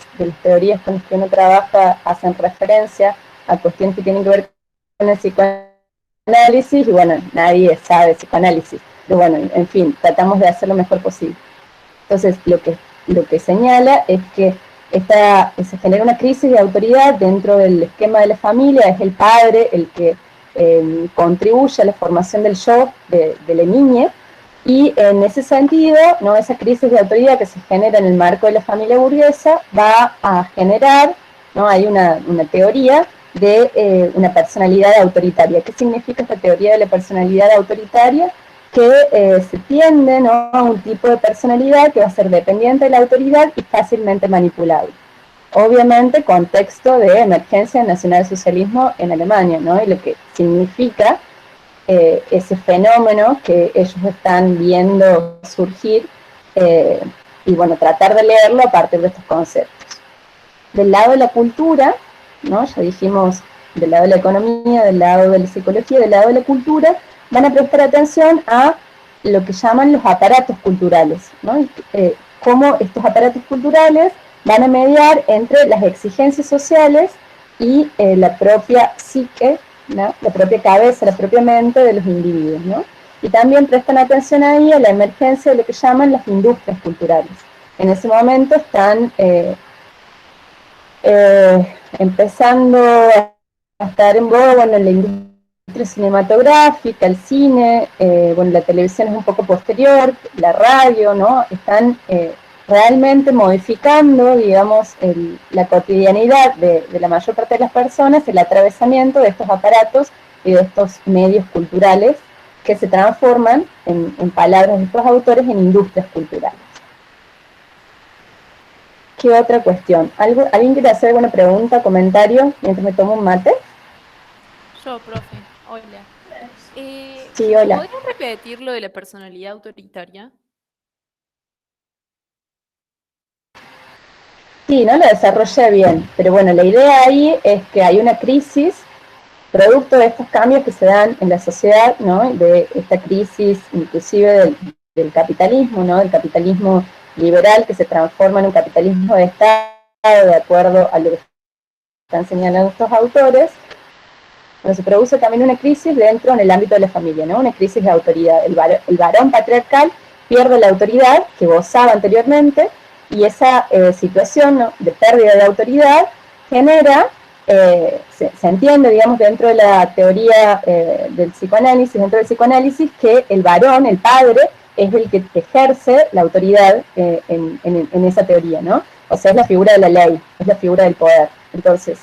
teorías con las que uno trabaja hacen referencia a cuestiones que tienen que ver con el psicoanálisis, y bueno, nadie sabe psicoanálisis, pero bueno, en fin, tratamos de hacer lo mejor posible. Entonces, lo que señala es que se genera una crisis de autoridad dentro del esquema de la familia, es el padre el que contribuye a la formación del yo de la niña, y en ese sentido, ¿no? Esa crisis de autoridad que se genera en el marco de la familia burguesa va a generar, ¿no? Hay una teoría de una personalidad autoritaria. ¿Qué significa esta teoría de la personalidad autoritaria? Que se tiende, ¿no? A un tipo de personalidad que va a ser dependiente de la autoridad y fácilmente manipulable. Obviamente, contexto de emergencia del nacionalsocialismo en Alemania, ¿no? Y lo que significa ese fenómeno que ellos están viendo surgir, y bueno, tratar de leerlo a partir de estos conceptos. Del lado de la cultura, ¿no? Ya dijimos, del lado de la economía, del lado de la psicología, del lado de la cultura, van a prestar atención a lo que llaman los aparatos culturales, ¿no? Cómo estos aparatos culturales van a mediar entre las exigencias sociales y la propia psique, ¿no? La propia cabeza, la propia mente de los individuos, ¿no? Y también prestan atención ahí a la emergencia de lo que llaman las industrias culturales. En ese momento están empezando a estar en boga, bueno, la industria cinematográfica, el cine, bueno, la televisión es un poco posterior, la radio, ¿no? Están realmente modificando, digamos, la cotidianidad de la mayor parte de las personas, el atravesamiento de estos aparatos y de estos medios culturales que se transforman, en palabras de estos autores, en industrias culturales. ¿Qué otra cuestión? ¿Alguien quiere hacer alguna pregunta, comentario, mientras me tomo un mate? Yo, profe, hola. Sí, hola. ¿Podrías repetir lo de la personalidad autoritaria? Sí, no lo desarrollé bien, pero bueno, la idea ahí es que hay una crisis producto de estos cambios que se dan en la sociedad, ¿no? De esta crisis inclusive del capitalismo, ¿no? Del capitalismo liberal que se transforma en un capitalismo de Estado, de acuerdo a lo que están señalando estos autores. Bueno, se produce también una crisis dentro en el ámbito de la familia, ¿no? Una crisis de autoridad. El varón patriarcal pierde la autoridad que gozaba anteriormente, y esa situación, ¿no? De pérdida de autoridad genera, se entiende, digamos, dentro de la teoría del psicoanálisis, que el varón, el padre, es el que ejerce la autoridad en esa teoría, ¿no? O sea, es la figura de la ley, es la figura del poder. Entonces,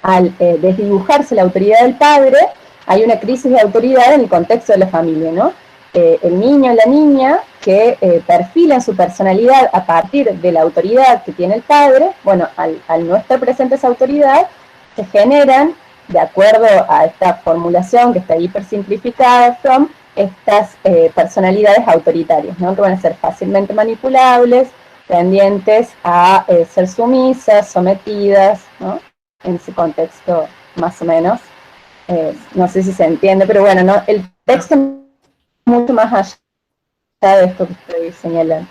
al desdibujarse la autoridad del padre, hay una crisis de autoridad en el contexto de la familia, ¿no? el niño o la niña que perfilan su personalidad a partir de la autoridad que tiene el padre. Bueno, al no estar presente esa autoridad, se generan, de acuerdo a esta formulación que está hipersimplificada, estas personalidades autoritarias, ¿no? Que van a ser fácilmente manipulables, tendientes a ser sumisas, sometidas, ¿no? En ese contexto, más o menos. No sé si se entiende, pero bueno, ¿no? El texto es mucho más allá de esto que estoy señalando.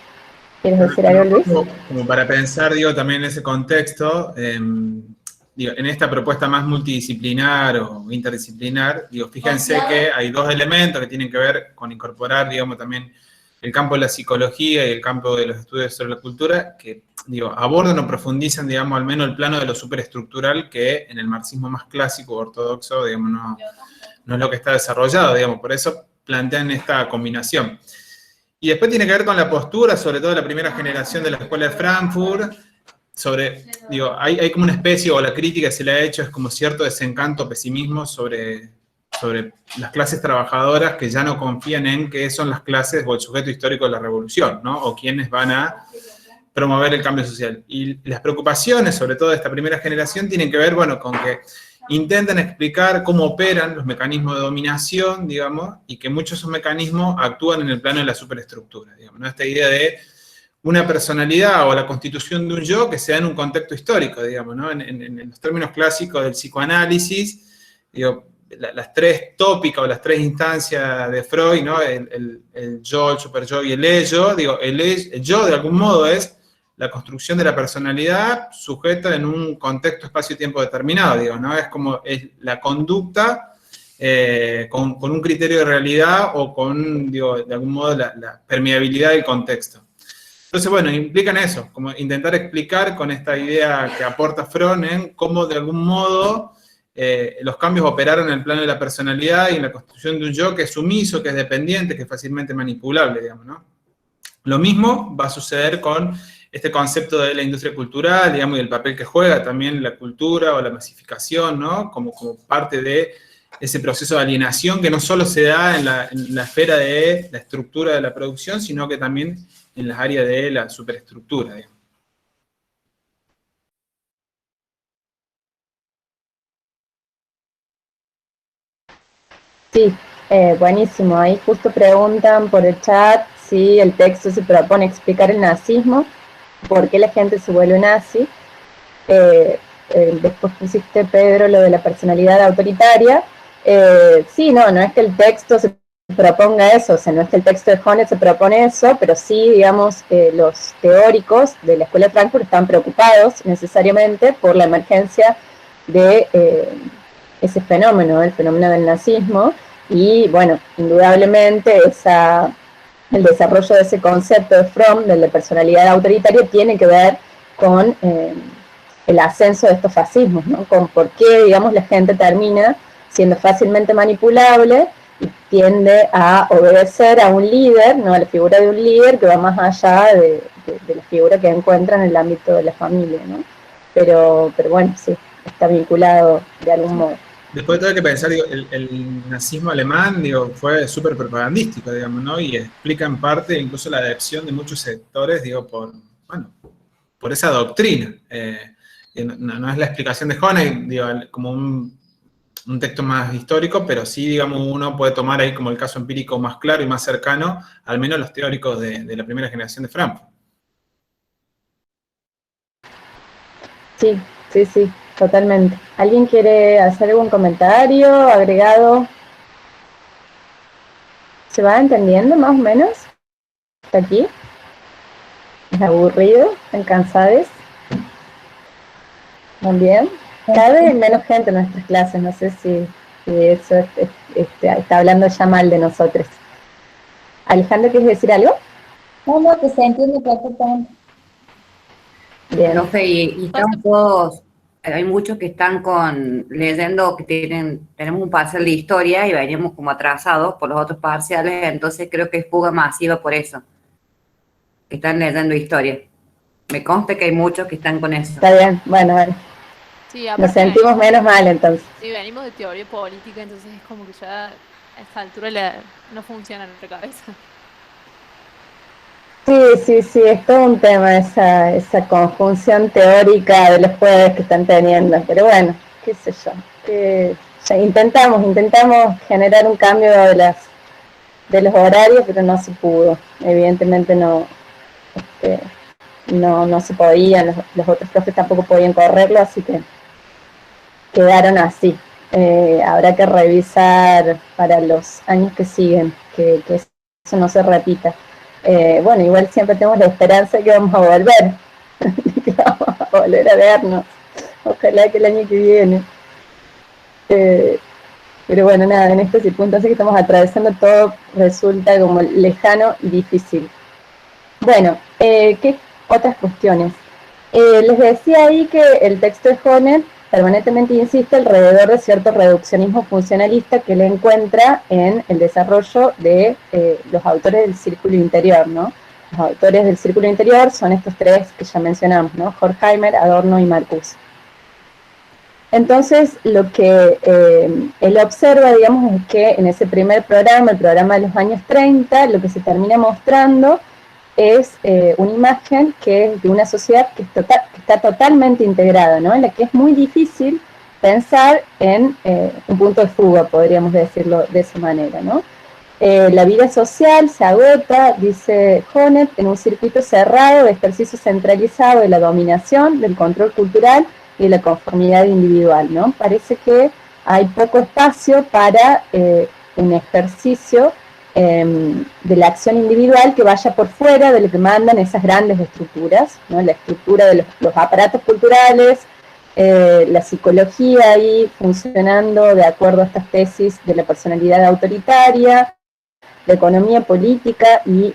¿Quieres decir algo, Luis? Como para pensar, digo, también en ese contexto, digo, en esta propuesta más multidisciplinar o interdisciplinar, digo, fíjense que hay dos elementos que tienen que ver con incorporar, digamos, también el campo de la psicología y el campo de los estudios sobre la cultura, que, digo, abordan o profundizan, digamos, al menos el plano de lo superestructural, que en el marxismo más clásico, ortodoxo, digamos, no es lo que está desarrollado, digamos, por eso plantean esta combinación. Y después tiene que ver con la postura, sobre todo de la primera generación de la Escuela de Frankfurt, sobre, digo, hay como una especie, o la crítica que se le ha hecho es como cierto desencanto, pesimismo sobre las clases trabajadoras que ya no confían en qué son las clases o el sujeto histórico de la revolución, ¿no? O quienes van a promover el cambio social. Y las preocupaciones, sobre todo de esta primera generación, tienen que ver, bueno, con que intentan explicar cómo operan los mecanismos de dominación, digamos, y que muchos de esos mecanismos actúan en el plano de la superestructura, digamos, ¿no? Esta idea de una personalidad o la constitución de un yo que se da en un contexto histórico, digamos, ¿no? En los términos clásicos del psicoanálisis, digo, las tres tópicas o las tres instancias de Freud, ¿no? El yo, el superyo y el ello, digo, el yo de algún modo es la construcción de la personalidad sujeta en un contexto espacio-tiempo determinado, digo, ¿no? Es como es la conducta con un criterio de realidad o con, digo, de algún modo la permeabilidad del contexto. Entonces, bueno, implican eso, como intentar explicar con esta idea que aporta Fromm en cómo de algún modo los cambios operaron en el plano de la personalidad y en la construcción de un yo que es sumiso, que es dependiente, que es fácilmente manipulable, digamos, ¿no? Lo mismo va a suceder con este concepto de la industria cultural, digamos, y el papel que juega también la cultura o la masificación, ¿no? Como parte de ese proceso de alienación que no solo se da en la esfera de la estructura de la producción, sino que también en las áreas de la superestructura, digamos. Sí, buenísimo. Ahí justo preguntan por el chat si el texto se propone explicar el nazismo, por qué la gente se vuelve nazi. Después pusiste, Pedro, lo de la personalidad autoritaria. Sí, no es que el texto se proponga eso, o sea, no es que el texto de Honneth se propone eso, pero sí, digamos, los teóricos de la Escuela de Frankfurt están preocupados necesariamente por la emergencia de ese fenómeno, el fenómeno del nazismo, y bueno, indudablemente el desarrollo de ese concepto de Fromm, de la personalidad autoritaria, tiene que ver con el ascenso de estos fascismos, ¿no? Con por qué, digamos, la gente termina siendo fácilmente manipulable y tiende a obedecer a un líder, ¿no? A la figura de un líder que va más allá de la figura que encuentra en el ámbito de la familia, ¿no? Pero bueno, sí, está vinculado de algún modo. Después de todo hay que pensar, digo, el nazismo alemán, digo, fue súper propagandístico, digamos, ¿no? Y explica en parte incluso la adhesión de muchos sectores, digo, por esa doctrina. No es la explicación de Honneth, digo, como un texto más histórico, pero sí, digamos, uno puede tomar ahí como el caso empírico más claro y más cercano, al menos los teóricos de la primera generación de Frankfurt. Sí, totalmente. ¿Alguien quiere hacer algún comentario, agregado? ¿Se va entendiendo más o menos? ¿Hasta aquí? ¿Es aburrido? ¿Están cansados? ¿Van bien? Cada vez hay menos gente en nuestras clases, no sé si eso está hablando ya mal de nosotros. Alejandro, ¿quieres decir algo? No, que se entiende perfectamente. Bien. Profe, y estamos todos, hay muchos que están leyendo, que tenemos un parcial de historia y venimos como atrasados por los otros parciales, entonces creo que es fuga masiva por eso, que están leyendo historia. Me consta que hay muchos que están con eso. Está bien, bueno. Sí, nos sentimos menos mal entonces. Sí, venimos de teoría política, entonces es como que ya A esta altura no funciona nuestra cabeza. Sí, es todo un tema esa conjunción teórica de los jueves que están teniendo, pero bueno, qué sé yo, que ya intentamos generar un cambio de los horarios, pero no se pudo, evidentemente no se podía, los otros profes tampoco podían correrlo, así que quedaron así. Habrá que revisar para los años que siguen, que eso no se repita. Bueno, igual siempre tenemos la esperanza de que vamos a volver, que vamos a volver a vernos, ojalá que el año que viene. Pero bueno, nada, en esta circunstancia que estamos atravesando todo resulta como lejano y difícil. Bueno, ¿qué otras cuestiones? Les decía ahí que el texto de Honet permanentemente insiste alrededor de cierto reduccionismo funcionalista que le encuentra en el desarrollo de los autores del círculo interior, ¿no? Los autores del círculo interior son estos tres que ya mencionamos, ¿no? Horkheimer, Adorno y Marcuse. Entonces, lo que él observa, digamos, es que en ese primer programa, el programa de los años 30, lo que se termina mostrando es una imagen que es de una sociedad que está totalmente integrada, ¿no? En la que es muy difícil pensar en un punto de fuga, podríamos decirlo de esa manera, ¿no? La vida social se agota, dice Honet, en un circuito cerrado de ejercicio centralizado de la dominación, del control cultural y de la conformidad individual, ¿no? Parece que hay poco espacio para un ejercicio de la acción individual que vaya por fuera de lo que mandan esas grandes estructuras, ¿no? La estructura de los aparatos culturales, la psicología ahí funcionando de acuerdo a estas tesis de la personalidad autoritaria, la economía política y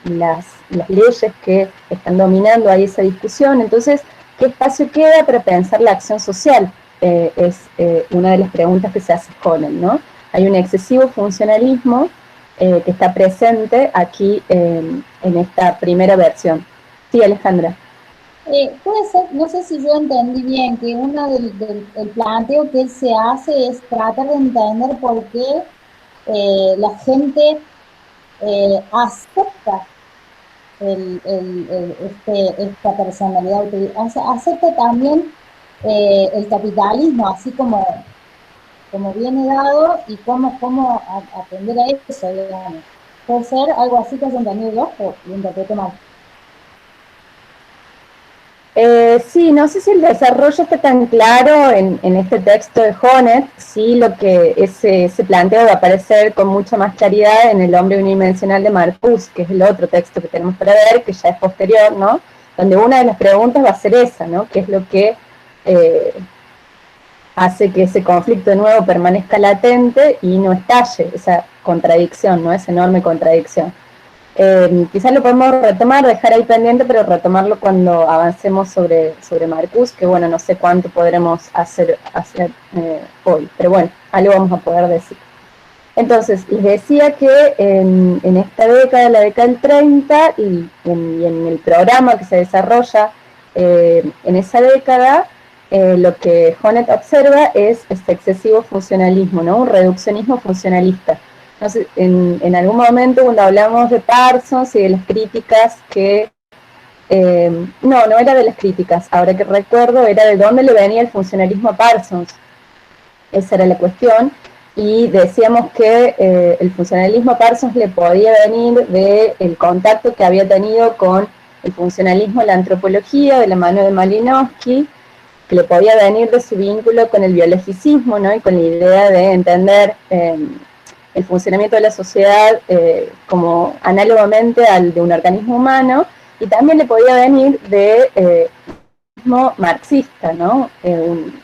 las leyes que están dominando ahí esa discusión. Entonces, ¿qué espacio queda para pensar la acción social? Es una de las preguntas que se hace Honet, ¿no? Hay un excesivo funcionalismo que está presente aquí en esta primera versión. Sí, Alejandra. Puede ser, no sé si yo entendí bien, que uno del planteo que se hace es tratar de entender por qué la gente acepta esta personalidad, acepta también el capitalismo, así como viene dado, y cómo atender a eso, digamos. ¿Puede ser algo así que has entendido yo o lo interpreto mal? Sí, no sé si el desarrollo está tan claro en este texto de Honet, sí lo que ese planteo va a aparecer con mucha más claridad en El hombre unidimensional de Marcuse, que es el otro texto que tenemos para ver, que ya es posterior, ¿no? Donde una de las preguntas va a ser esa, ¿no? ¿Qué es lo que hace que ese conflicto de nuevo permanezca latente y no estalle, esa contradicción, ¿no? Esa enorme contradicción. Quizás lo podemos retomar, dejar ahí pendiente, pero retomarlo cuando avancemos sobre Marcuse, que bueno, no sé cuánto podremos hacer hoy, pero bueno, algo vamos a poder decir. Entonces, les decía que en esta década, la década del 30, y en el programa que se desarrolla en esa década, lo que Honet observa es este excesivo funcionalismo, ¿no? Un reduccionismo funcionalista. Entonces, en algún momento cuando hablamos de Parsons y de las críticas que... no era de las críticas, ahora que recuerdo, era de dónde le venía el funcionalismo a Parsons. Esa era la cuestión. Y decíamos que el funcionalismo a Parsons le podía venir del contacto que había tenido con el funcionalismo de la antropología, de la mano de Malinowski, que le podía venir de su vínculo con el biologicismo, ¿no? Y con la idea de entender el funcionamiento de la sociedad como análogamente al de un organismo humano, y también le podía venir de marxista, ¿no?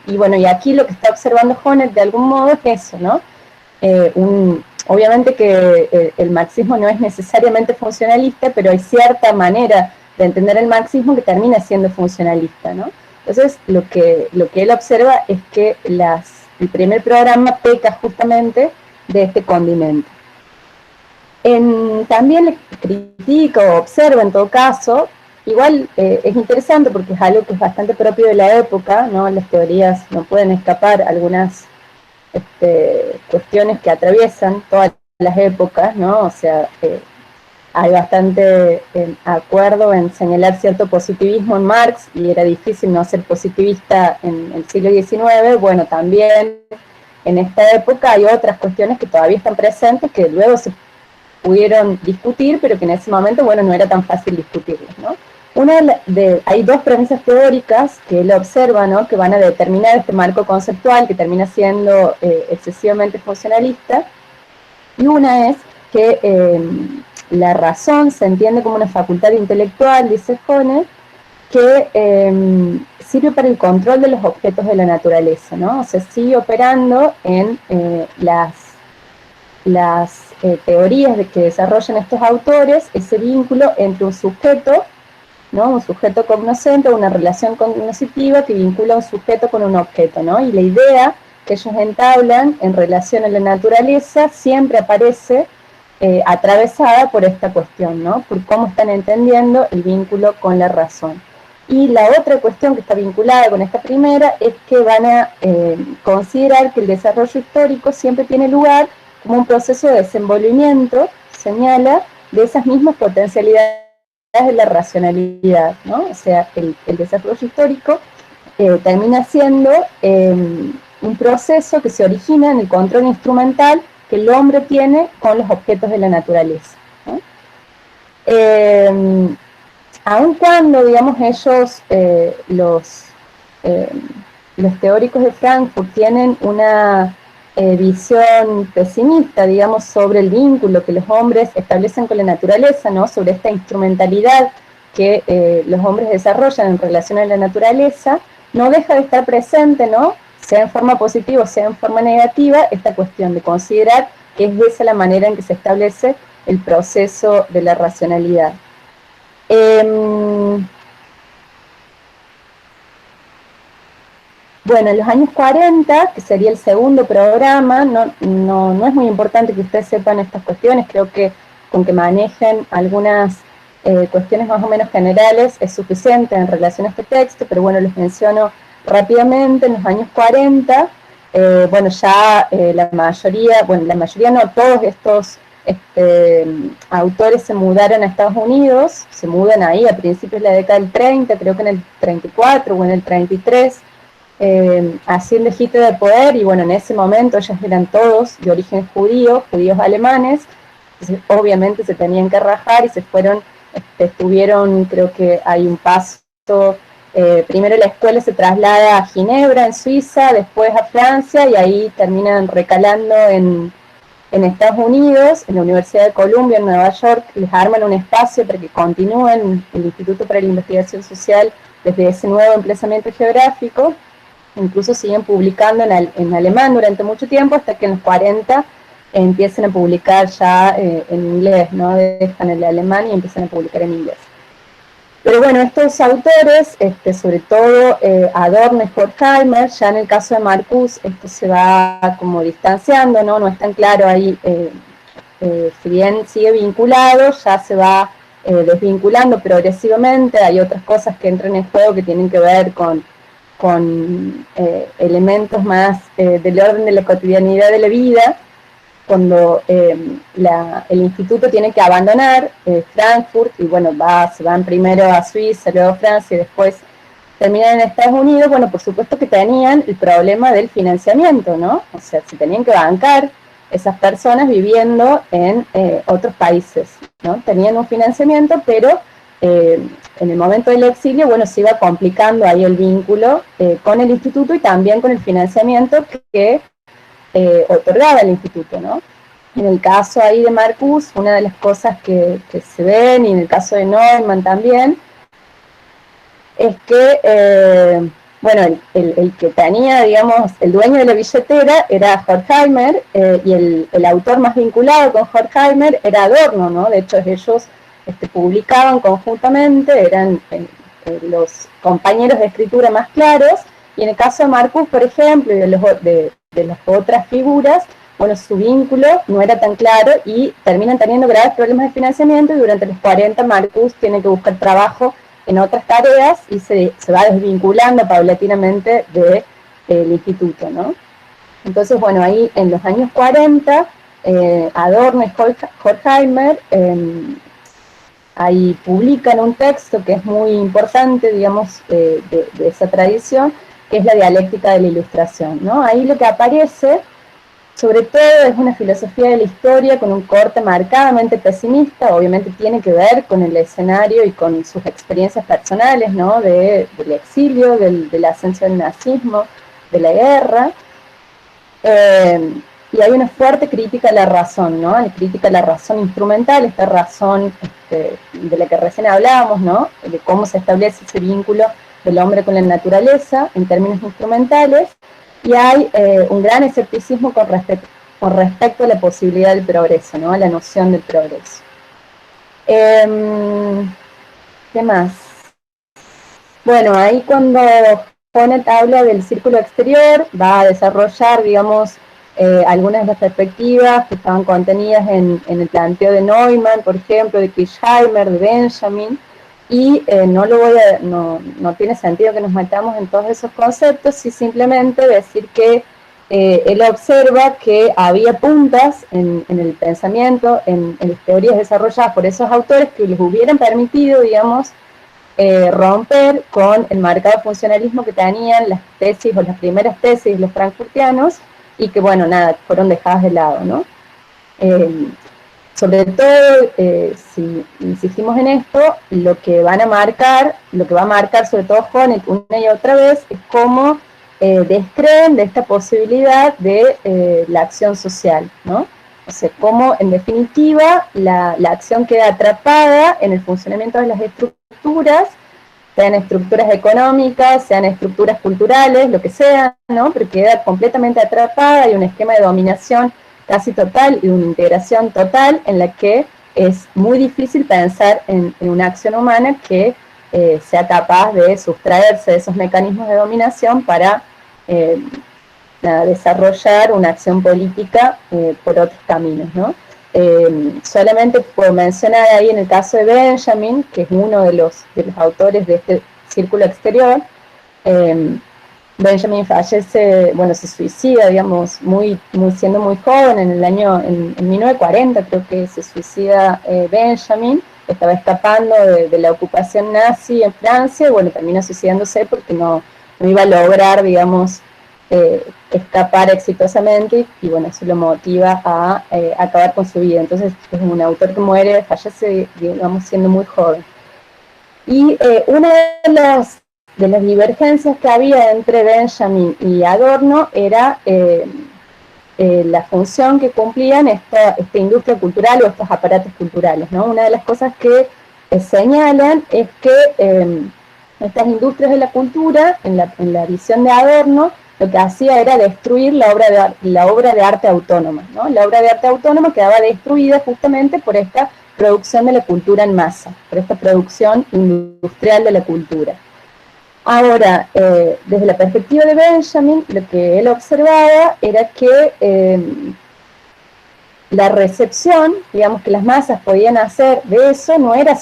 Y bueno, y aquí lo que está observando Honet de algún modo es eso, ¿no? Obviamente que el marxismo no es necesariamente funcionalista, pero hay cierta manera de entender el marxismo que termina siendo funcionalista, ¿no? Entonces, lo que él observa es que el primer programa peca justamente de este condimento. También le critica o observa en todo caso, igual es interesante porque es algo que es bastante propio de la época, ¿no? Las teorías no pueden escapar algunas cuestiones que atraviesan todas las épocas, ¿no? O sea, hay bastante acuerdo en señalar cierto positivismo en Marx, y era difícil no ser positivista en el siglo XIX. Bueno, también en esta época hay otras cuestiones que todavía están presentes, que luego se pudieron discutir, pero que en ese momento, bueno, no era tan fácil discutirlas, ¿no? Hay dos premisas teóricas que él observa, ¿no?, que van a determinar este marco conceptual que termina siendo excesivamente funcionalista, y una es que la razón se entiende como una facultad intelectual, dice Hone, que sirve para el control de los objetos de la naturaleza, ¿no? O sea, sigue operando en las teorías que desarrollan estos autores, ese vínculo entre un sujeto, ¿no?, un sujeto cognoscente, una relación cognoscitiva que vincula a un sujeto con un objeto, ¿no? Y la idea que ellos entablan en relación a la naturaleza siempre aparece atravesada por esta cuestión, ¿no?, por cómo están entendiendo el vínculo con la razón. Y la otra cuestión que está vinculada con esta primera es que van a considerar que el desarrollo histórico siempre tiene lugar como un proceso de desenvolvimiento, señala, de esas mismas potencialidades de la racionalidad, ¿no? O sea, el desarrollo histórico termina siendo un proceso que se origina en el control instrumental que el hombre tiene con los objetos de la naturaleza, ¿no? Aun cuando, digamos, ellos, los teóricos de Frankfurt, tienen una visión pesimista, digamos, sobre el vínculo que los hombres establecen con la naturaleza, ¿no?, sobre esta instrumentalidad que los hombres desarrollan en relación a la naturaleza, no deja de estar presente, ¿no?, sea en forma positiva o sea en forma negativa, esta cuestión de considerar que es esa la manera en que se establece el proceso de la racionalidad. Bueno, en los años 40, que sería el segundo programa, no es muy importante que ustedes sepan estas cuestiones, creo que con que manejen algunas cuestiones más o menos generales es suficiente en relación a este texto, pero bueno, les menciono rápidamente. En los años 40, bueno, ya la mayoría no, todos estos autores se mudaron a Estados Unidos, se mudan ahí a principios de la década del 30, creo que en el 34 o en el 33, así el legítimo de poder, y bueno, en ese momento ellos eran todos de origen judíos alemanes, entonces obviamente se tenían que rajar y se fueron, estuvieron, creo que hay un paso, primero la escuela se traslada a Ginebra, en Suiza, después a Francia, y ahí terminan recalando en Estados Unidos, en la Universidad de Columbia, en Nueva York. Les arman un espacio para que continúen el Instituto para la Investigación Social desde ese nuevo emplazamiento geográfico. Incluso siguen publicando en alemán durante mucho tiempo, hasta que en los 40 empiezan a publicar ya en inglés, ¿no? Dejan el alemán y empiezan a publicar en inglés. Pero bueno, estos autores, sobre todo Adorno y Horkheimer, ya en el caso de Marcuse, esto se va como distanciando, ¿no? No es tan claro ahí, si bien sigue vinculado, ya se va desvinculando progresivamente. Hay otras cosas que entran en juego que tienen que ver con elementos más del orden de la cotidianidad de la vida, cuando el instituto tiene que abandonar Frankfurt, y bueno, se van primero a Suiza, luego a Francia, y después terminan en Estados Unidos. Bueno, por supuesto que tenían el problema del financiamiento, ¿no? O sea, se tenían que bancar esas personas viviendo en otros países, ¿no? Tenían un financiamiento, pero en el momento del exilio, bueno, se iba complicando ahí el vínculo con el instituto y también con el financiamiento que otorgaba el instituto, ¿no? En el caso ahí de Marcuse, una de las cosas que se ven, y en el caso de Neumann también, es que, bueno, el que tenía, digamos, el dueño de la billetera era Horkheimer, y el autor más vinculado con Horkheimer era Adorno, ¿no? De hecho, ellos publicaban conjuntamente, eran los compañeros de escritura más claros, y en el caso de Marcuse, por ejemplo, y de las otras figuras, bueno, su vínculo no era tan claro y terminan teniendo graves problemas de financiamiento, y durante los 40 Marcuse tiene que buscar trabajo en otras tareas y se va desvinculando paulatinamente del instituto, ¿no? Entonces, bueno, ahí en los años 40, Adorno y Horkheimer ahí publican un texto que es muy importante, digamos, de esa tradición, que es la dialéctica de la ilustración, ¿no? Ahí lo que aparece, sobre todo, es una filosofía de la historia con un corte marcadamente pesimista, obviamente tiene que ver con el escenario y con sus experiencias personales, ¿no? Del exilio, del ascenso del nazismo, de la guerra, y hay una fuerte crítica a la razón, ¿no? La crítica a la razón instrumental, esta razón de la que recién hablábamos, ¿no? De cómo se establece ese vínculo del hombre con la naturaleza en términos instrumentales, y hay un gran escepticismo con respecto a la posibilidad del progreso, ¿no? A la noción del progreso. ¿Qué más? Bueno, ahí cuando Honeth habla del círculo exterior, va a desarrollar, digamos, algunas de las perspectivas que estaban contenidas en el planteo de Neumann, por ejemplo, de Kirchheimer, de Benjamin, y no tiene sentido que nos metamos en todos esos conceptos, y simplemente decir que él observa que había puntas en el pensamiento, en las teorías desarrolladas por esos autores que les hubieran permitido, digamos, romper con el marcado funcionalismo que tenían las tesis o las primeras tesis de los frankfurtianos, y que, bueno, nada, fueron dejadas de lado, ¿no? Sobre todo, si insistimos en esto, lo que va a marcar sobre todo Honeth una y otra vez es cómo descreen de esta posibilidad de la acción social, ¿no? O sea, cómo en definitiva la acción queda atrapada en el funcionamiento de las estructuras, sean estructuras económicas, sean estructuras culturales, lo que sea, ¿no? Pero queda completamente atrapada, hay un esquema de dominación casi total y una integración total en la que es muy difícil pensar en una acción humana que sea capaz de sustraerse de esos mecanismos de dominación para desarrollar una acción política por otros caminos, ¿no? Solamente puedo mencionar ahí en el caso de Benjamin, que es uno de los autores de este círculo exterior. Benjamin fallece, bueno, se suicida, digamos, siendo muy joven, en 1940 creo que se suicida Benjamin, estaba escapando de la ocupación nazi en Francia, y bueno, termina suicidándose porque no iba a lograr, digamos, escapar exitosamente, y bueno, eso lo motiva a acabar con su vida. Entonces es un autor que fallece, digamos, siendo muy joven. Y una de las divergencias que había entre Benjamin y Adorno era la función que cumplían esta industria cultural o estos aparatos culturales, ¿no? Una de las cosas que señalan es que estas industrias de la cultura, en la visión de Adorno, lo que hacía era destruir la obra de arte autónoma, ¿no? La obra de arte autónoma quedaba destruida justamente por esta producción de la cultura en masa, por esta producción industrial de la cultura. Ahora, desde la perspectiva de Benjamin, lo que él observaba era que la recepción, digamos, que las masas podían hacer de eso, no era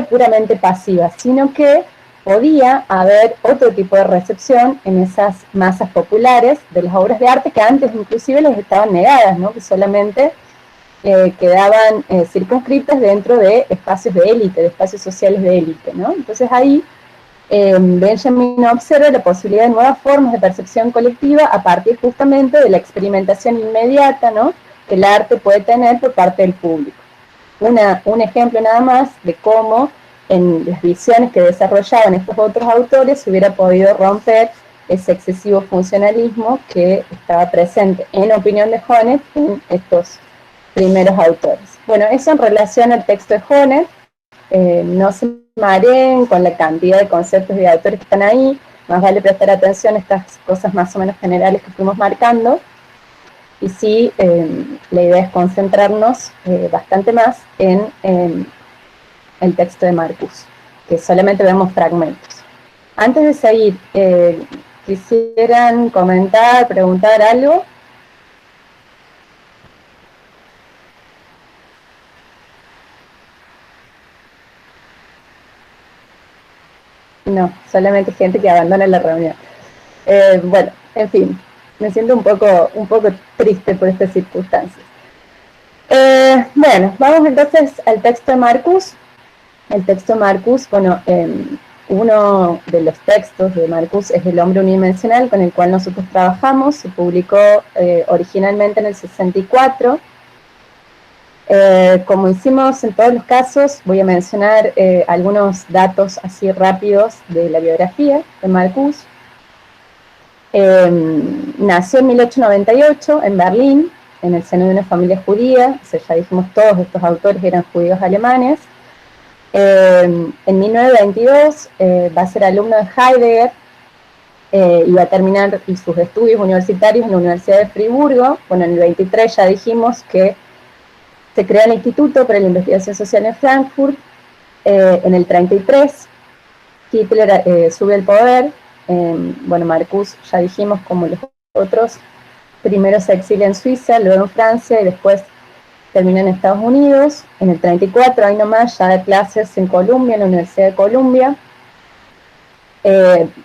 puramente pasiva, sino que podía haber otro tipo de recepción en esas masas populares de las obras de arte que antes inclusive les estaban negadas, ¿no? Que solamente quedaban circunscritas dentro de espacios de élite, de espacios sociales de élite, ¿no? Entonces ahí Benjamin observa la posibilidad de nuevas formas de percepción colectiva a partir justamente de la experimentación inmediata, ¿no?, que el arte puede tener por parte del público. Un ejemplo nada más de cómo en las visiones que desarrollaban estos otros autores se hubiera podido romper ese excesivo funcionalismo que estaba presente, en opinión de Honeth, en estos primeros autores. Bueno, eso en relación al texto de Honeth. No se mareen con la cantidad de conceptos y de autores que están ahí, más vale prestar atención a estas cosas más o menos generales que fuimos marcando, y sí, la idea es concentrarnos bastante más en el texto de Marcus, que solamente vemos fragmentos. Antes de seguir, ¿quisieran comentar, preguntar algo? No, solamente gente que abandona la reunión. Bueno, en fin. me siento un poco triste por estas circunstancias. Bueno, vamos entonces al texto de Marcus. El texto de Marcus, bueno, uno de los textos de Marcus es El hombre unidimensional, con el cual nosotros trabajamos. Se publicó originalmente en el 64. Como hicimos en todos los casos, voy a mencionar algunos datos así rápidos de la biografía de Marcus. Nació en 1898 en Berlín, en el seno de una familia judía. O sea, ya dijimos, todos estos autores eran judíos alemanes. En 1922 va a ser alumno de Heidegger y va a terminar sus estudios universitarios en la Universidad de Friburgo. Bueno, en el 23 ya dijimos que se crea el Instituto para la Investigación Social en Frankfurt. En el 33 Hitler sube al poder. Bueno, Marcus, ya dijimos, como los otros, primero se exilia en Suiza, luego en Francia y después termina en Estados Unidos. En el 34, ahí nomás, ya da clases en Columbia, en la Universidad de Columbia.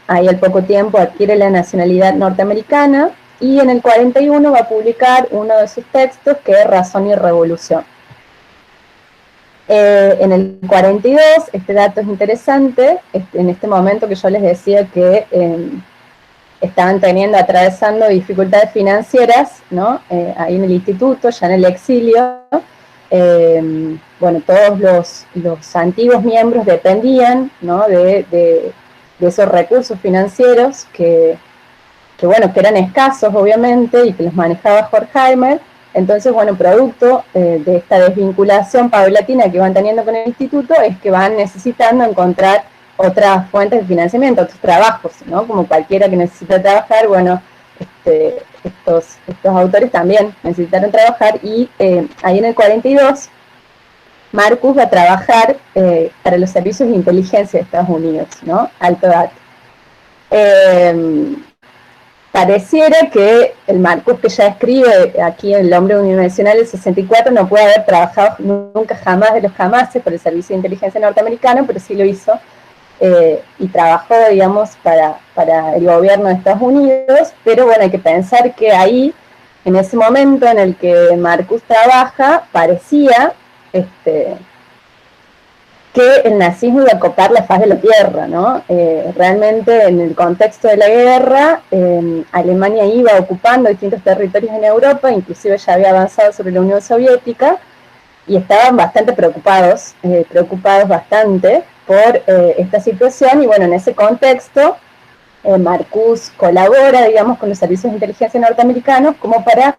Ahí al poco tiempo adquiere la nacionalidad norteamericana y en el 41 va a publicar uno de sus textos, que es Razón y Revolución. En el 42, este dato es interesante, en este momento que yo les decía que estaban atravesando dificultades financieras, ¿no? Ahí en el instituto, ya en el exilio, bueno, todos los antiguos miembros dependían, ¿no? de esos recursos financieros que eran escasos, obviamente, y que los manejaba Horkheimer. Entonces, bueno, producto de esta desvinculación paulatina que van teniendo con el instituto, es que van necesitando encontrar otras fuentes de financiamiento, otros trabajos, ¿no? Como cualquiera que necesita trabajar, bueno, estos autores también necesitaron trabajar, y ahí en el 42, Marcus va a trabajar para los servicios de inteligencia de Estados Unidos, ¿no? Alto dato. Pareciera que el Marcus que ya escribe aquí en El hombre unidimensional del 64 no puede haber trabajado nunca jamás de los jamases por el Servicio de Inteligencia norteamericano, pero sí lo hizo y trabajó, digamos, para el gobierno de Estados Unidos. Pero bueno, hay que pensar que ahí, en ese momento en el que Marcus trabaja, parecía que el nazismo iba a copar la faz de la tierra, ¿no? Realmente, en el contexto de la guerra, Alemania iba ocupando distintos territorios en Europa, inclusive ya había avanzado sobre la Unión Soviética, y estaban bastante preocupados bastante por esta situación. Y bueno, en ese contexto, Marcus colabora, digamos, con los servicios de inteligencia norteamericanos como para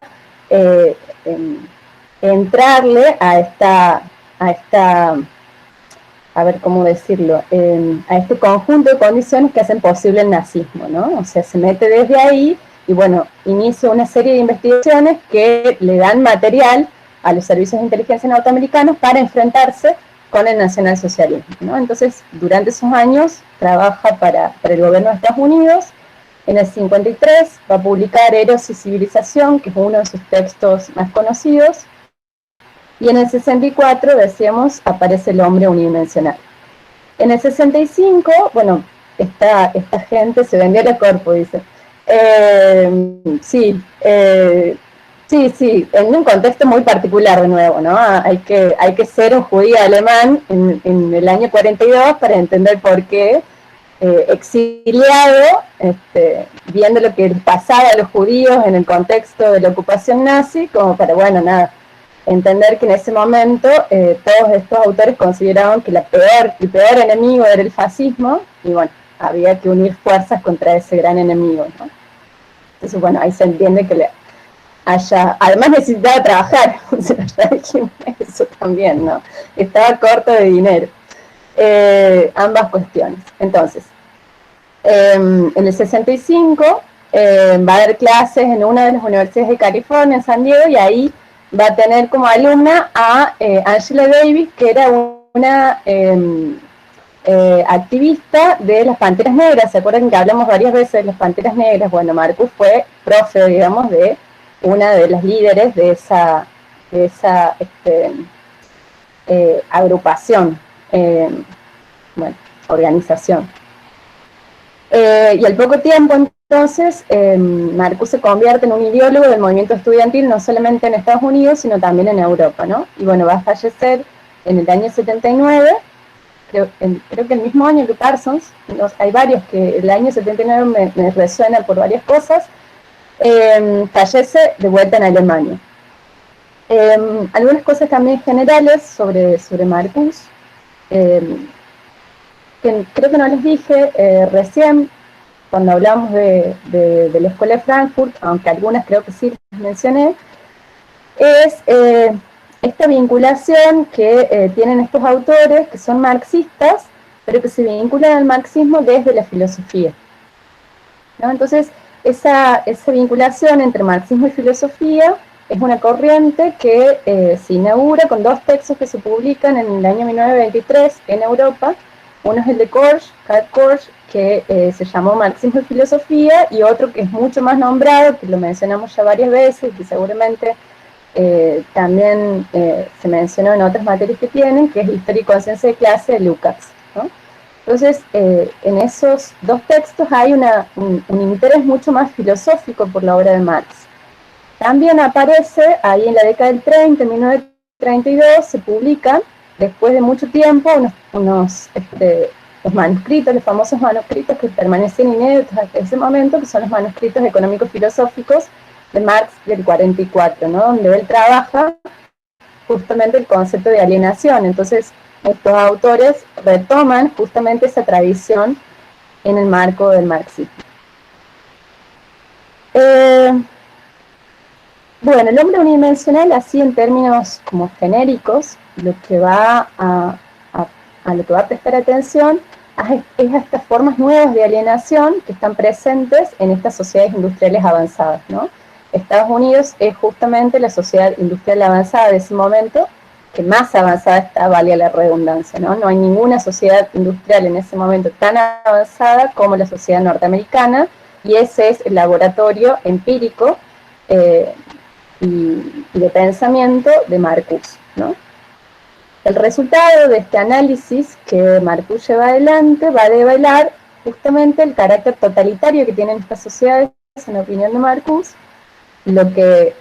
entrarle a ver cómo decirlo, a este conjunto de condiciones que hacen posible el nazismo, ¿no? O sea, se mete desde ahí y, bueno, inicia una serie de investigaciones que le dan material a los servicios de inteligencia norteamericanos para enfrentarse con el nacionalsocialismo, ¿no? Entonces, durante esos años, trabaja para el gobierno de Estados Unidos. En el 53 va a publicar Eros y Civilización, que es uno de sus textos más conocidos. Y en el 64, decíamos, aparece El hombre unidimensional. En el 65, bueno, esta gente se vendió a corpo, dice. Sí, en un contexto muy particular, de nuevo, ¿no? Hay que ser un judío alemán en el año 42 para entender por qué, exiliado, viendo lo que les pasaba a los judíos en el contexto de la ocupación nazi, como para, bueno, nada, entender que en ese momento todos estos autores consideraban que el peor enemigo era el fascismo, y bueno, había que unir fuerzas contra ese gran enemigo, ¿no? Entonces, bueno, ahí se entiende que además necesitaba trabajar, o sea, ya dijimos eso también, ¿no? Estaba corto de dinero. Ambas cuestiones. Entonces, en el 65 va a dar clases en una de las universidades de California, en San Diego, y ahí va a tener como alumna a Angela Davis, que era una activista de las Panteras Negras. ¿Se acuerdan que hablamos varias veces de las Panteras Negras? Bueno, Marcus fue profe, digamos, de una de las líderes de esa agrupación, organización. Y al poco tiempo, Entonces, Marcuse se convierte en un ideólogo del movimiento estudiantil, no solamente en Estados Unidos, sino también en Europa, ¿no? Y bueno, va a fallecer en el año 79, creo que el mismo año que Parsons. Hay varios que el año 79 me resuena por varias cosas. Fallece de vuelta en Alemania. Algunas cosas también generales sobre Marcuse, que creo que no les dije recién, cuando hablamos de la Escuela de Frankfurt, aunque algunas creo que sí les mencioné, es esta vinculación que tienen estos autores, que son marxistas, pero que se vinculan al marxismo desde la filosofía, ¿no? Entonces, esa vinculación entre marxismo y filosofía es una corriente que se inaugura con dos textos que se publican en el año 1923 en Europa. Uno es el de Karl Korsch, que se llamó Marxismo y Filosofía, y otro que es mucho más nombrado, que lo mencionamos ya varias veces, que seguramente también se mencionó en otras materias que tienen, que es Historia y Conciencia de Clase de Lukács, ¿no? Entonces, en esos dos textos hay un interés mucho más filosófico por la obra de Marx. También aparece ahí en la década del 30, en 1932, se publican, después de mucho tiempo, los manuscritos, los famosos manuscritos que permanecen inéditos hasta ese momento, que son los manuscritos económicos filosóficos de Marx del 44, ¿no? Donde él trabaja justamente el concepto de alienación. Entonces, estos autores retoman justamente esa tradición en el marco del marxismo. Bueno, el hombre unidimensional, así en términos como genéricos, lo que va a lo que va a prestar atención es a estas formas nuevas de alienación que están presentes en estas sociedades industriales avanzadas, ¿no? Estados Unidos es justamente la sociedad industrial avanzada de ese momento, que más avanzada está, valga la redundancia, ¿no? No hay ninguna sociedad industrial en ese momento tan avanzada como la sociedad norteamericana, y ese es el laboratorio empírico y de pensamiento de Marcuse, ¿no? El resultado de este análisis que Marcuse lleva adelante va a develar justamente el carácter totalitario que tienen estas sociedades, en opinión de Marcuse, lo que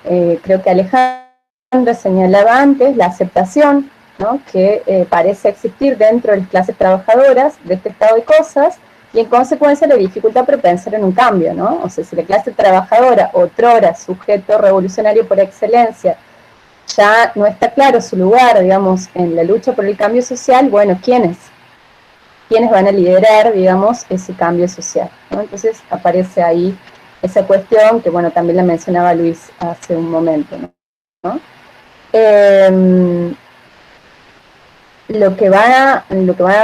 creo que Alejandra señalaba antes, la aceptación, ¿no? Que parece existir dentro de las clases trabajadoras de este estado de cosas, y en consecuencia la dificultad para pensar en un cambio, ¿no? O sea, si la clase trabajadora, otrora sujeto revolucionario por excelencia, ya no está claro su lugar, digamos, en la lucha por el cambio social, bueno, ¿quiénes van a liderar, digamos, ese cambio social, ¿no? Entonces aparece ahí esa cuestión que, bueno, también la mencionaba Luis hace un momento, ¿no? Lo que va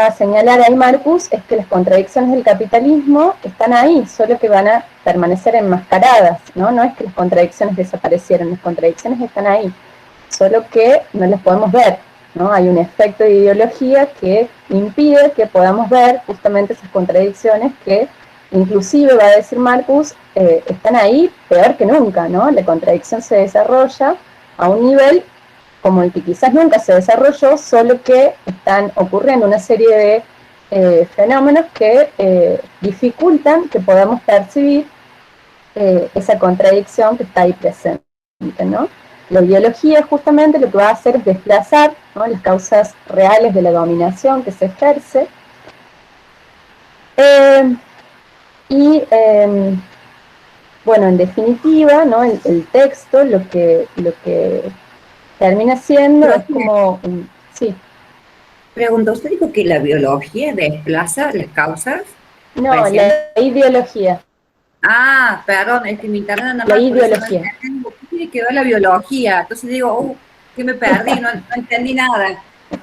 a señalar ahí Marcuse es que las contradicciones del capitalismo están ahí, solo que van a permanecer enmascaradas, ¿no? No es que las contradicciones desaparecieron, las contradicciones están ahí, solo que no las podemos ver, ¿no? Hay un efecto de ideología que impide que podamos ver justamente esas contradicciones que, inclusive, va a decir Marcuse, están ahí peor que nunca, ¿no? La contradicción se desarrolla a un nivel como el que quizás nunca se desarrolló, solo que están ocurriendo una serie de fenómenos que dificultan que podamos percibir esa contradicción que está ahí presente, ¿no? La ideología justamente lo que va a hacer es desplazar, ¿no?, las causas reales de la dominación que se ejerce, bueno, en definitiva, ¿no?, el texto lo que termina siendo es como... Sí. Pregunta, ¿usted dijo que la biología desplaza las causas? No, la ideología. Ah, perdón, es que mi internet nada más... La ideología. ¿Qué tiene que ver la biología? Entonces digo, que me perdí, no entendí nada.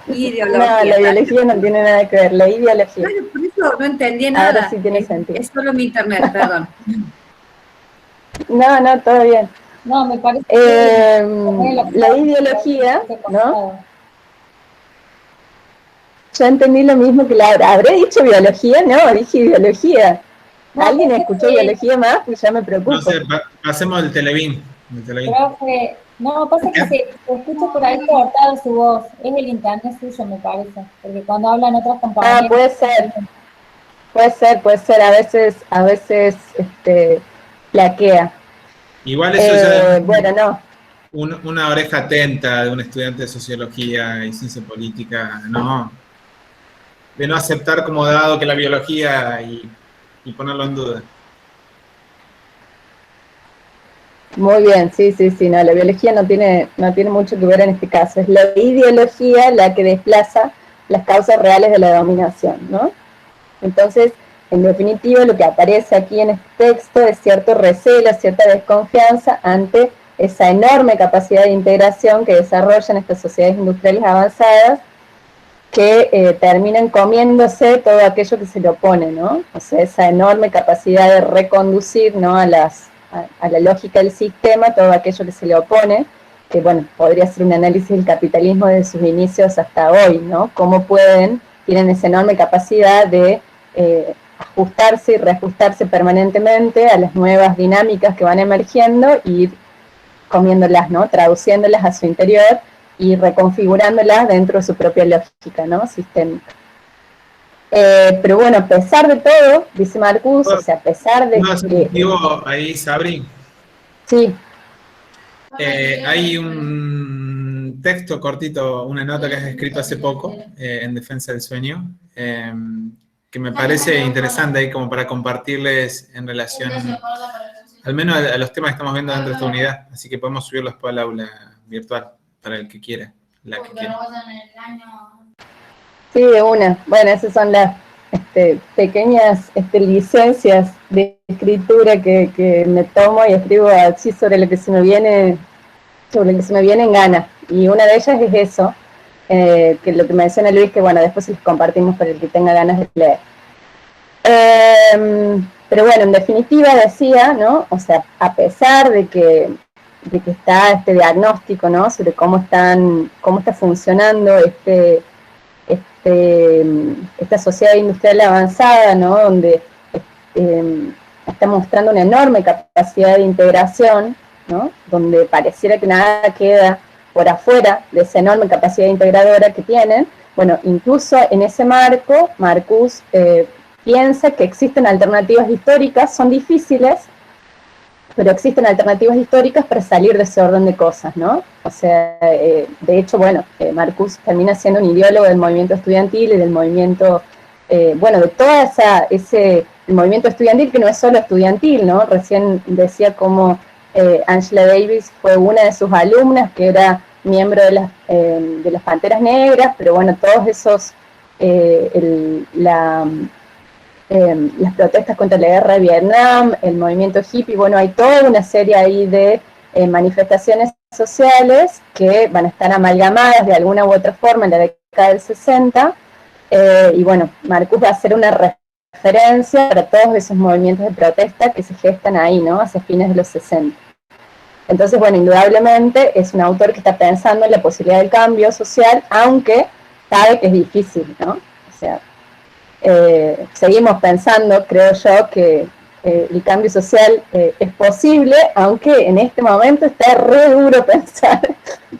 Ideología. No, la biología no tiene nada que ver, la ideología. Bueno, por eso no entendí nada. Ahora sí tiene sentido. Es solo mi internet, perdón. No, todo bien. No, me parece la ideología, ¿no? Yo entendí lo mismo que Laura. ¿Habré dicho biología? No, dije ideología. ¿Alguien escuchó biología más? Pues ya me preocupo. No sé, pasemos el Televín. Profe, no, pasa que se escucha por ahí cortado su voz. Es el internet suyo, me parece. Porque cuando hablan otras compañeras... Ah, puede ser. puede ser, a veces flaquea. Igual eso ya es Bueno, no, una oreja atenta de un estudiante de sociología y ciencia política, ¿no? De no aceptar como dado que la biología y ponerlo en duda. muy bien, sí, no, la biología no tiene mucho que ver en este caso, es la ideología la que desplaza las causas reales de la dominación, ¿no? Entonces, en definitiva, lo que aparece aquí en este texto es cierto recelo, cierta desconfianza ante esa enorme capacidad de integración que desarrollan estas sociedades industriales avanzadas que terminan comiéndose todo aquello que se le opone, ¿no? O sea, esa enorme capacidad de reconducir, ¿no?, a la lógica del sistema todo aquello que se le opone, que, bueno, podría ser un análisis del capitalismo desde sus inicios hasta hoy, ¿no? Cómo tienen esa enorme capacidad de ajustarse y reajustarse permanentemente a las nuevas dinámicas que van emergiendo y ir comiéndolas, ¿no? Traduciéndolas a su interior y reconfigurándolas dentro de su propia lógica, ¿no?, sistémica. Pero bueno, a pesar de todo, dice Marcuse, o sea, a pesar de que... Digo, ahí, Sabri, Sí. hay un texto cortito, una nota que has escrito hace poco en Defensa del Sueño, que me parece interesante ahí como para compartirles en relación, al menos a los temas que estamos viendo dentro de esta unidad, así que podemos subirlo después al aula virtual para el que quiera, la que quiera. Sí, de una. Bueno, esas son las pequeñas licencias de escritura que me tomo y escribo así sobre lo que se me viene en gana. Y una de ellas es eso, que lo que menciona Luis, que bueno, después les compartimos para el que tenga ganas de leer. Pero bueno, en definitiva decía, ¿no? O sea, a pesar de que está este diagnóstico, ¿no?, sobre cómo está funcionando esta sociedad industrial avanzada, ¿no?, donde está mostrando una enorme capacidad de integración, ¿no?, donde pareciera que nada queda por afuera de esa enorme capacidad integradora que tienen. Bueno, incluso en ese marco, Marcuse piensa que existen alternativas históricas, son difíciles, pero existen alternativas históricas para salir de ese orden de cosas, ¿no? O sea, de hecho, bueno, Marcuse termina siendo un ideólogo del movimiento estudiantil y del movimiento, bueno, de toda el movimiento estudiantil, que no es solo estudiantil, ¿no? Recién decía cómo Angela Davis fue una de sus alumnas, que era miembro de las Panteras Negras, pero bueno, todos esos, las protestas contra la guerra de Vietnam, el movimiento hippie, bueno, hay toda una serie ahí de manifestaciones sociales que van a estar amalgamadas de alguna u otra forma en la década del 60, y bueno, Marcuse va a hacer una referencia para todos esos movimientos de protesta que se gestan ahí, ¿no?, hacia fines de los 60. Entonces, bueno, indudablemente es un autor que está pensando en la posibilidad del cambio social, aunque sabe que es difícil, ¿no? O sea, seguimos pensando, creo yo, que el cambio social es posible, aunque en este momento está re duro pensar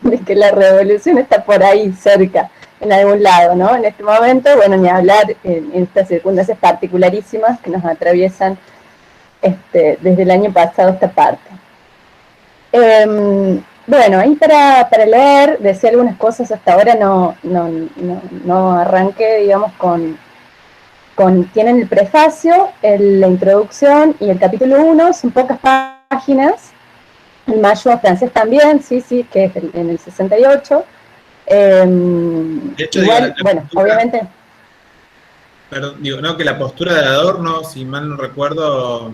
de que la revolución está por ahí cerca, en algún lado, ¿no? En este momento, bueno, ni hablar en estas circunstancias particularísimas que nos atraviesan desde el año pasado esta parte. Bueno, ahí para leer, decía algunas cosas, hasta ahora no arranqué, digamos, tienen el prefacio, la introducción y el capítulo 1, son pocas páginas, el mayo francés también, sí, que es en el 68. De hecho, igual, bueno, obviamente... Perdón, digo, no, que la postura de Adorno, si mal no recuerdo,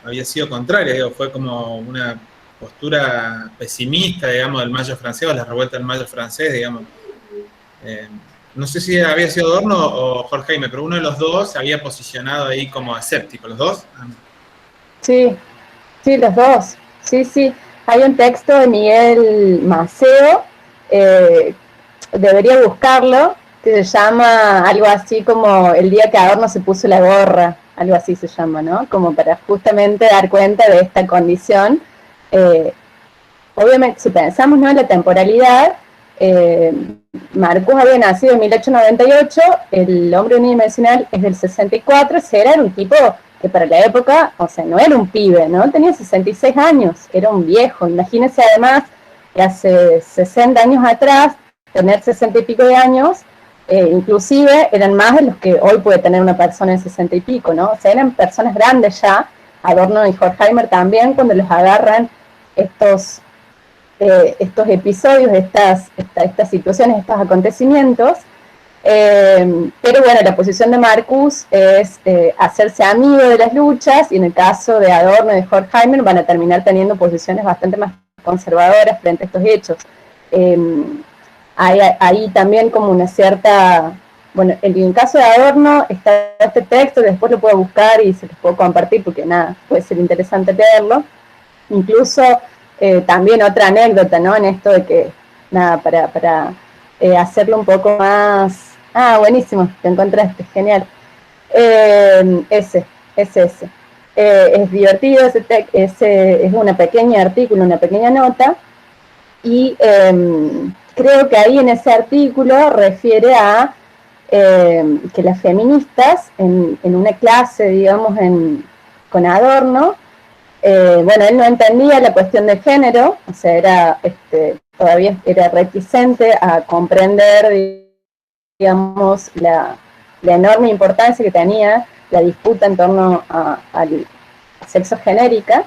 había sido contraria, fue como una postura pesimista, digamos, del Mayo francés, o la revuelta del Mayo francés, digamos. No sé si había sido Adorno o Jorge Jaime, pero uno de los dos se había posicionado ahí como escéptico. ¿Los dos? Sí, los dos. Sí. Hay un texto de Miguel Maceo, debería buscarlo, que se llama algo así como El día que Adorno se puso la gorra, algo así se llama, ¿no? Como para justamente dar cuenta de esta condición. Obviamente, si pensamos, ¿no?, en la temporalidad, Marcuse había nacido en 1898, el hombre unidimensional es del 64, era un tipo que para la época, o sea, no era un pibe, ¿no? Tenía 66 años, era un viejo. Imagínense además que hace 60 años atrás, tener 60 y pico de años, inclusive eran más de los que hoy puede tener una persona de 60 y pico, ¿no? O sea, eran personas grandes ya. Adorno y Horkheimer también, cuando los agarran estos episodios, estas situaciones, estos acontecimientos. Pero bueno, la posición de Marcuse es hacerse amigo de las luchas, y en el caso de Adorno y de Horkheimer van a terminar teniendo posiciones bastante más conservadoras frente a estos hechos. Hay también como una cierta... Bueno, en el caso de Adorno está este texto, que después lo puedo buscar y se los puedo compartir porque nada, puede ser interesante leerlo. Incluso también otra anécdota, ¿no? En esto de que, nada, para hacerlo un poco más... Ah, buenísimo, te encontraste, genial. Ese. Es divertido, es una pequeña artículo, una pequeña nota, y creo que ahí en ese artículo refiere a que las feministas en una clase, digamos, con Adorno, bueno, él no entendía la cuestión de género, o sea, todavía era reticente a comprender, digamos, la enorme importancia que tenía la disputa en torno al sexo genérica,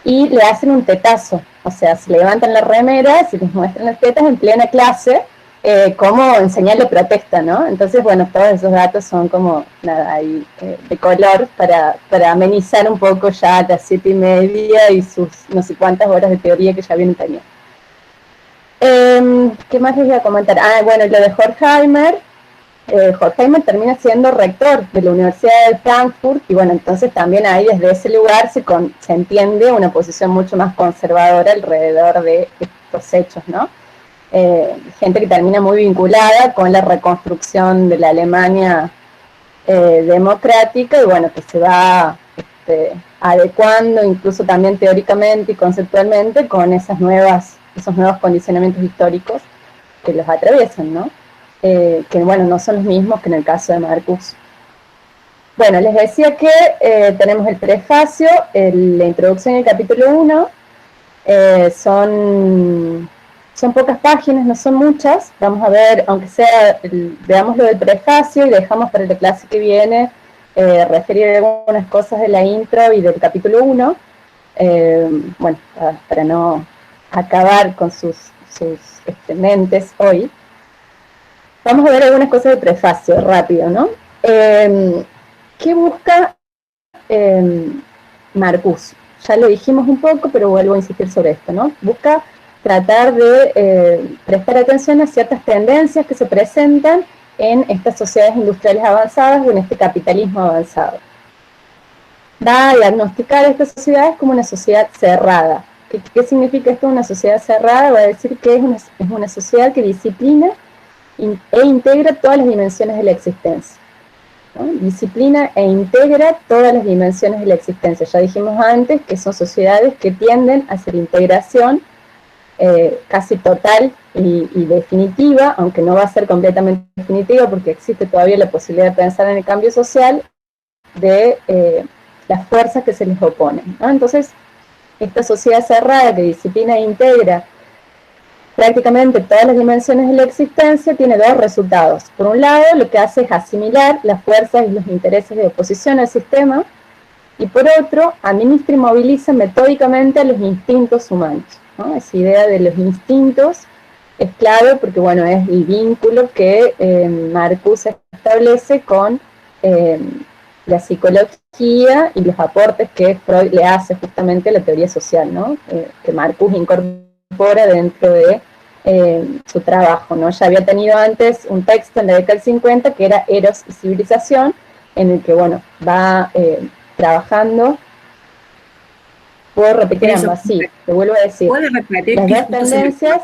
y le hacen un tetazo, o sea, se levantan las remeras y les muestran las tetas en plena clase, como en señal de protesta, ¿no? Entonces, bueno, todos esos datos son como, nada, ahí de color para amenizar un poco ya las 7:30 y sus no sé cuántas horas de teoría que ya vienen teniendo. ¿Qué más les voy a comentar? Ah, bueno, lo de Horkheimer. Horkheimer termina siendo rector de la Universidad de Frankfurt, y bueno, entonces también ahí desde ese lugar se entiende una posición mucho más conservadora alrededor de estos hechos, ¿no? Gente que termina muy vinculada con la reconstrucción de la Alemania democrática, y bueno, que se va adecuando incluso también teóricamente y conceptualmente con esos nuevos condicionamientos históricos que los atraviesan, ¿no? Que bueno, no son los mismos que en el caso de Marcuse. Bueno, les decía que tenemos el prefacio, la introducción y el capítulo 1, son pocas páginas, no son muchas. Vamos a ver, aunque sea, veamos lo del prefacio y dejamos para la clase que viene referir algunas cosas de la intro y del capítulo 1, bueno, para no acabar con sus mentes hoy. Vamos a ver algunas cosas del prefacio, rápido, ¿no? ¿Qué busca Marcuse? Ya lo dijimos un poco, pero vuelvo a insistir sobre esto, ¿no? Busca tratar de prestar atención a ciertas tendencias que se presentan en estas sociedades industriales avanzadas o en este capitalismo avanzado. Va a diagnosticar a estas sociedades como una sociedad cerrada. ¿Qué significa esto, una sociedad cerrada? Va a decir que es una sociedad que disciplina e integra todas las dimensiones de la existencia, ¿no? Disciplina e integra todas las dimensiones de la existencia. Ya dijimos antes que son sociedades que tienden a hacer integración casi total y definitiva, aunque no va a ser completamente definitiva porque existe todavía la posibilidad de pensar en el cambio social de las fuerzas que se les oponen, ¿no? Entonces, esta sociedad cerrada que disciplina e integra prácticamente todas las dimensiones de la existencia tiene dos resultados. Por un lado, lo que hace es asimilar las fuerzas y los intereses de oposición al sistema, y por otro, administra y moviliza metódicamente a los instintos humanos, ¿no? Esa idea de los instintos es clave porque, bueno, es el vínculo que Marcuse establece con la psicología y los aportes que Freud le hace justamente a la teoría social, ¿no? Que Marcuse incorpora dentro de su trabajo, ¿no? Ya había tenido antes un texto en la década del 50 que era Eros y civilización, en el que, bueno, va trabajando. Puedo repetir ambas, sí, te vuelvo a decir. ¿Puedes repetir las dos tendencias?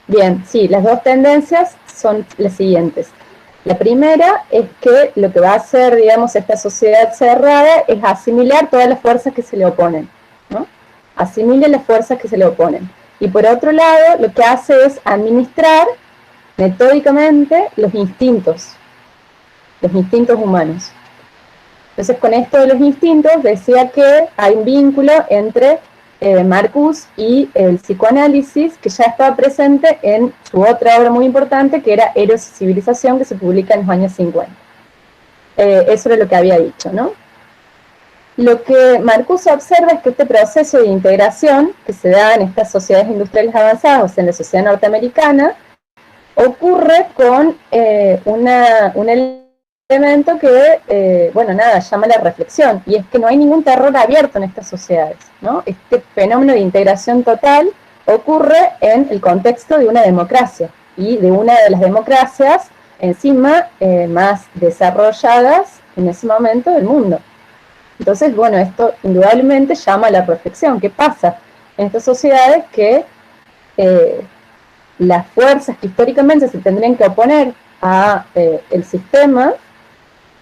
Bien, sí, las dos tendencias son las siguientes. La primera es que lo que va a hacer, digamos, esta sociedad cerrada es asimilar todas las fuerzas que se le oponen, ¿no? Asimila las fuerzas que se le oponen. y por otro lado lo que hace es administrar metódicamente los instintos humanos. Entonces, con esto de los instintos, decía que hay un vínculo entre Marcuse y el psicoanálisis, que ya estaba presente en su otra obra muy importante, que era Eros y Civilización, que se publica en los años 50. Eso era lo que había dicho, ¿no? Lo que Marcuse observa es que este proceso de integración que se da en estas sociedades industriales avanzadas, o sea, en la sociedad norteamericana, ocurre con un elemento que, llama la reflexión, y es que no hay ningún terror abierto en estas sociedades, ¿no? Este fenómeno de integración total ocurre en el contexto de una democracia, y de una de las democracias, encima, más desarrolladas en ese momento del mundo. Entonces, bueno, esto indudablemente llama a la reflexión. ¿Qué pasa en estas sociedades que las fuerzas que históricamente se tendrían que oponer a el sistema,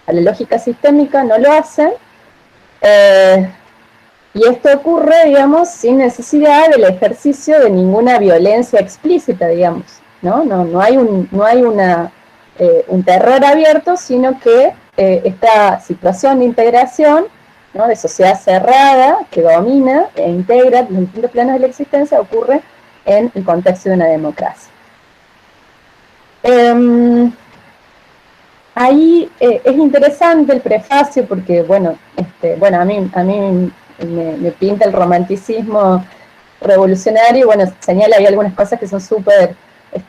a la lógica sistémica, no lo hacen? Y esto ocurre, digamos, sin necesidad del ejercicio de ninguna violencia explícita, digamos, ¿no? No hay un terror abierto, sino que esta situación de integración, ¿no?, de sociedad cerrada que domina e integra los distintos planos de la existencia, ocurre en el contexto de una democracia. Ahí es interesante el prefacio porque, a mí me pinta el romanticismo revolucionario, y bueno, señala ahí algunas cosas que son súper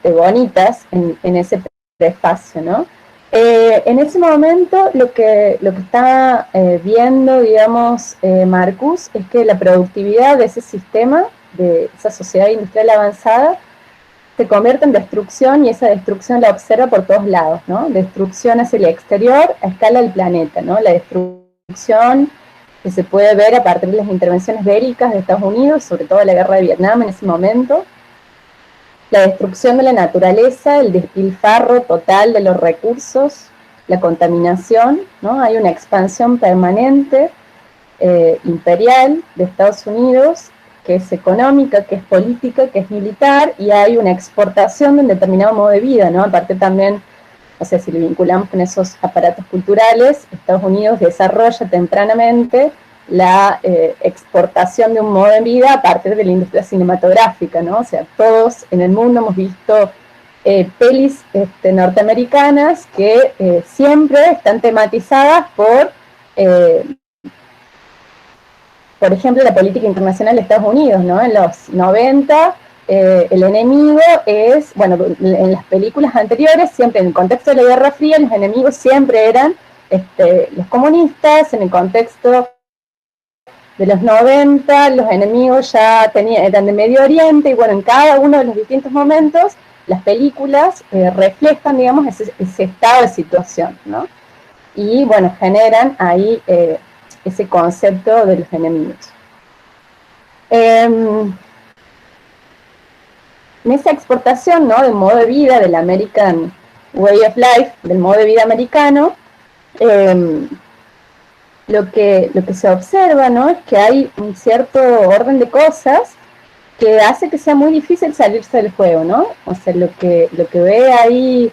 bonitas en ese prefacio, ¿no? En ese momento lo que está viendo, digamos, Marcuse, es que la productividad de ese sistema, de esa sociedad industrial avanzada, se convierte en destrucción, y esa destrucción la observa por todos lados, ¿no? Destrucción hacia el exterior a escala del planeta, ¿no? La destrucción que se puede ver a partir de las intervenciones bélicas de Estados Unidos, sobre todo la guerra de Vietnam en ese momento, la destrucción de la naturaleza, el despilfarro total de los recursos, la contaminación, ¿no? Hay una expansión permanente imperial de Estados Unidos, que es económica, que es política, que es militar, y hay una exportación de un determinado modo de vida, ¿no? Aparte también, o sea, si lo vinculamos con esos aparatos culturales, Estados Unidos desarrolla tempranamente la exportación de un modo de vida a partir de la industria cinematográfica, ¿no? O sea, todos en el mundo hemos visto pelis norteamericanas que siempre están tematizadas por ejemplo, la política internacional de Estados Unidos, ¿no? En los 90, el enemigo es, bueno, en las películas anteriores, siempre en el contexto de la Guerra Fría, los enemigos siempre eran los comunistas. En el contexto de los 90, los enemigos ya eran de Medio Oriente, y bueno, en cada uno de los distintos momentos, las películas reflejan, digamos, ese estado de situación, ¿no? Y bueno, generan ahí ese concepto de los enemigos. En esa exportación, ¿no?, del modo de vida, del American Way of Life, del modo de vida americano, lo que se observa, ¿no?, es que hay un cierto orden de cosas que hace que sea muy difícil salirse del juego, ¿no? O sea, lo que ve ahí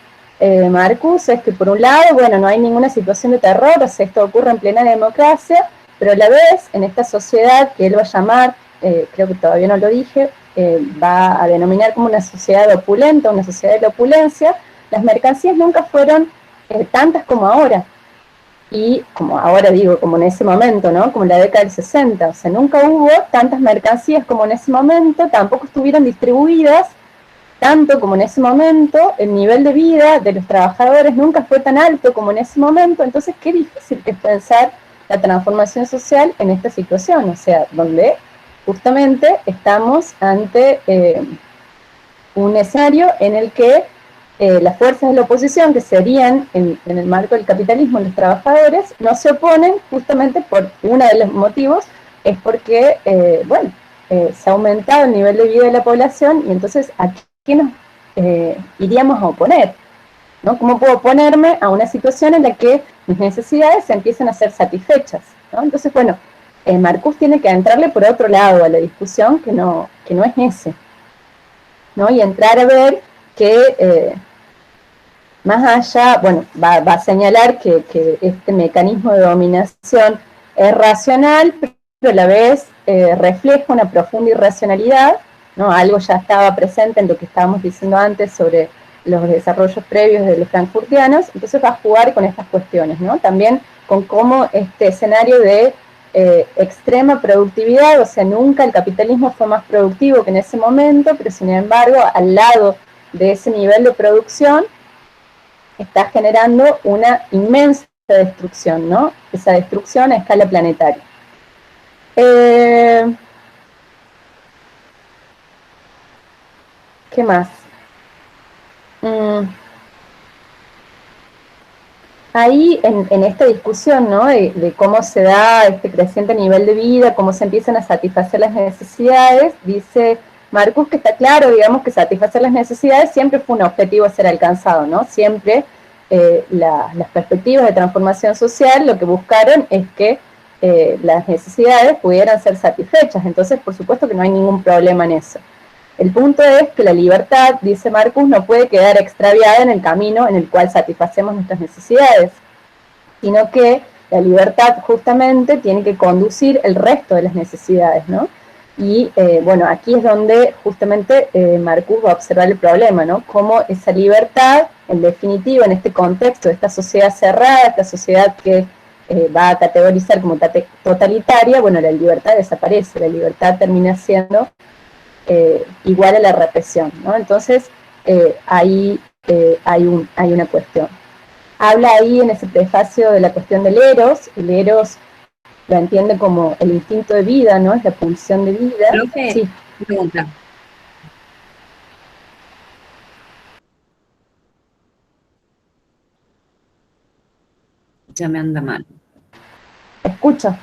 Marcuse es que, por un lado, bueno, no hay ninguna situación de terror, o sea, esto ocurre en plena democracia, pero a la vez, en esta sociedad que él va a llamar, creo que todavía no lo dije, va a denominar como una sociedad opulenta, una sociedad de la opulencia, las mercancías nunca fueron tantas como ahora. Y como ahora digo, como en ese momento, ¿no?, como en la década del 60, o sea, nunca hubo tantas mercancías como en ese momento, tampoco estuvieron distribuidas tanto como en ese momento, el nivel de vida de los trabajadores nunca fue tan alto como en ese momento. Entonces qué difícil que es pensar la transformación social en esta situación, o sea, donde justamente estamos ante un escenario en el que las fuerzas de la oposición, que serían en el marco del capitalismo los trabajadores, no se oponen justamente por uno de los motivos, es porque, se ha aumentado el nivel de vida de la población, y entonces ¿a qué nos iríamos a oponer? ¿No? ¿Cómo puedo oponerme a una situación en la que mis necesidades empiezan a ser satisfechas, ¿no? Entonces, bueno, Marcuse tiene que entrarle por otro lado a la discusión, que no es ese. ¿no? Y entrar a ver que más allá, bueno, va a señalar que este mecanismo de dominación es racional, pero a la vez refleja una profunda irracionalidad, ¿no? Algo ya estaba presente en lo que estábamos diciendo antes sobre los desarrollos previos de los frankfurtianos, entonces va a jugar con estas cuestiones, ¿no? También con cómo este escenario de extrema productividad, o sea, nunca el capitalismo fue más productivo que en ese momento, pero sin embargo, al lado de ese nivel de producción, está generando una inmensa destrucción, ¿no? Esa destrucción a escala planetaria. ¿Qué más? Ahí, en esta discusión, ¿no? De cómo se da este creciente nivel de vida, cómo se empiezan a satisfacer las necesidades, dice Marcus que está claro, digamos, que satisfacer las necesidades siempre fue un objetivo a ser alcanzado, ¿no? Siempre las perspectivas de transformación social lo que buscaron es que las necesidades pudieran ser satisfechas, entonces por supuesto que no hay ningún problema en eso. El punto es que la libertad, dice Marcus, no puede quedar extraviada en el camino en el cual satisfacemos nuestras necesidades, sino que la libertad justamente tiene que conducir el resto de las necesidades, ¿no? Y bueno, aquí es donde justamente Marcus va a observar el problema, ¿no? Cómo esa libertad, en definitiva, en este contexto de esta sociedad cerrada, esta sociedad que va a categorizar como totalitaria, bueno, la libertad desaparece, la libertad termina siendo igual a la represión, ¿no? Entonces, ahí hay una cuestión. Habla ahí en ese prefacio de la cuestión del eros. El eros lo entiende como el instinto de vida, ¿no? Es la pulsión de vida. Profe, sí. Pregunta. Ya me anda mal. Escucho.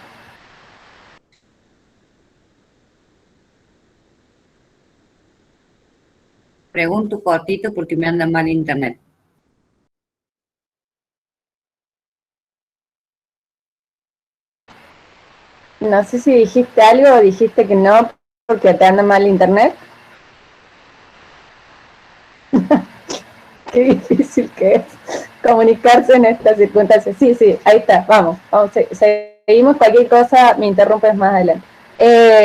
Pregunto cortito porque me anda mal internet. No sé si dijiste algo o dijiste que no porque te anda mal internet. Qué difícil que es comunicarse en estas circunstancias. Sí, ahí está, vamos, seguimos, cualquier cosa me interrumpes más adelante.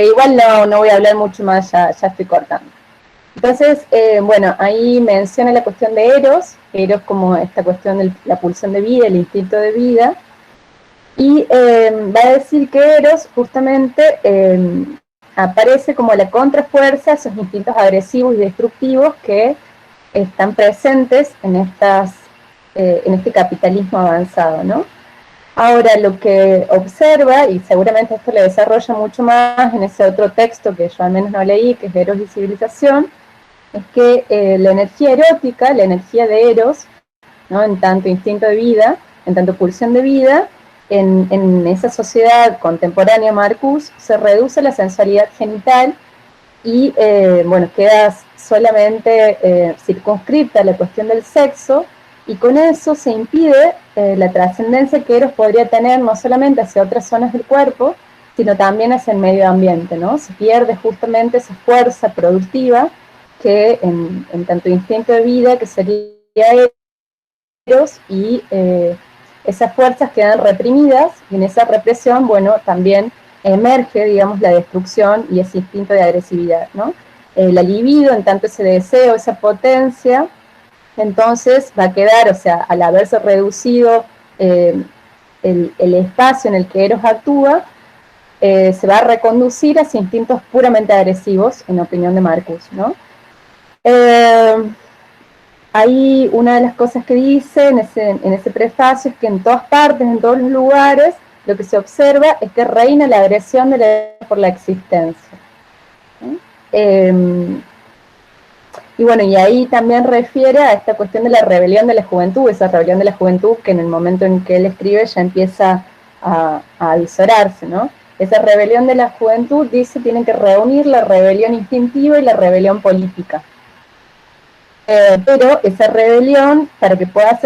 Igual no voy a hablar mucho más, ya estoy cortando. Entonces, bueno, ahí menciona la cuestión de Eros como esta cuestión de la pulsión de vida, el instinto de vida, y va a decir que Eros justamente aparece como la contrafuerza a esos instintos agresivos y destructivos que están presentes en este capitalismo avanzado, ¿no? Ahora, lo que observa, y seguramente esto lo desarrolla mucho más en ese otro texto que yo al menos no leí, que es Eros y Civilización, es que la energía erótica, la energía de Eros, ¿no? En tanto instinto de vida, en tanto pulsión de vida, en esa sociedad contemporánea Marcus, se reduce la sensualidad genital y, bueno, queda solamente circunscripta la cuestión del sexo, y con eso se impide la trascendencia que Eros podría tener no solamente hacia otras zonas del cuerpo, sino también hacia el medio ambiente, ¿no? Se pierde justamente esa fuerza productiva que en tanto instinto de vida, que sería Eros, y esas fuerzas quedan reprimidas, y en esa represión, bueno, también emerge, digamos, la destrucción y ese instinto de agresividad, ¿no? La libido, en tanto ese deseo, esa potencia, entonces va a quedar, o sea, al haberse reducido el espacio en el que Eros actúa, se va a reconducir hacia instintos puramente agresivos, en opinión de Marcus, ¿no? Ahí una de las cosas que dice en ese prefacio es que en todas partes, en todos los lugares, lo que se observa es que reina la agresión por la existencia, ¿sí? Y bueno, y ahí también refiere a esta cuestión de la rebelión de la juventud, esa rebelión de la juventud que en el momento en que él escribe ya empieza a avisorarse, ¿no? Esa rebelión de la juventud, dice, tiene que reunir la rebelión instintiva y la rebelión política. Pero esa rebelión, para que pueda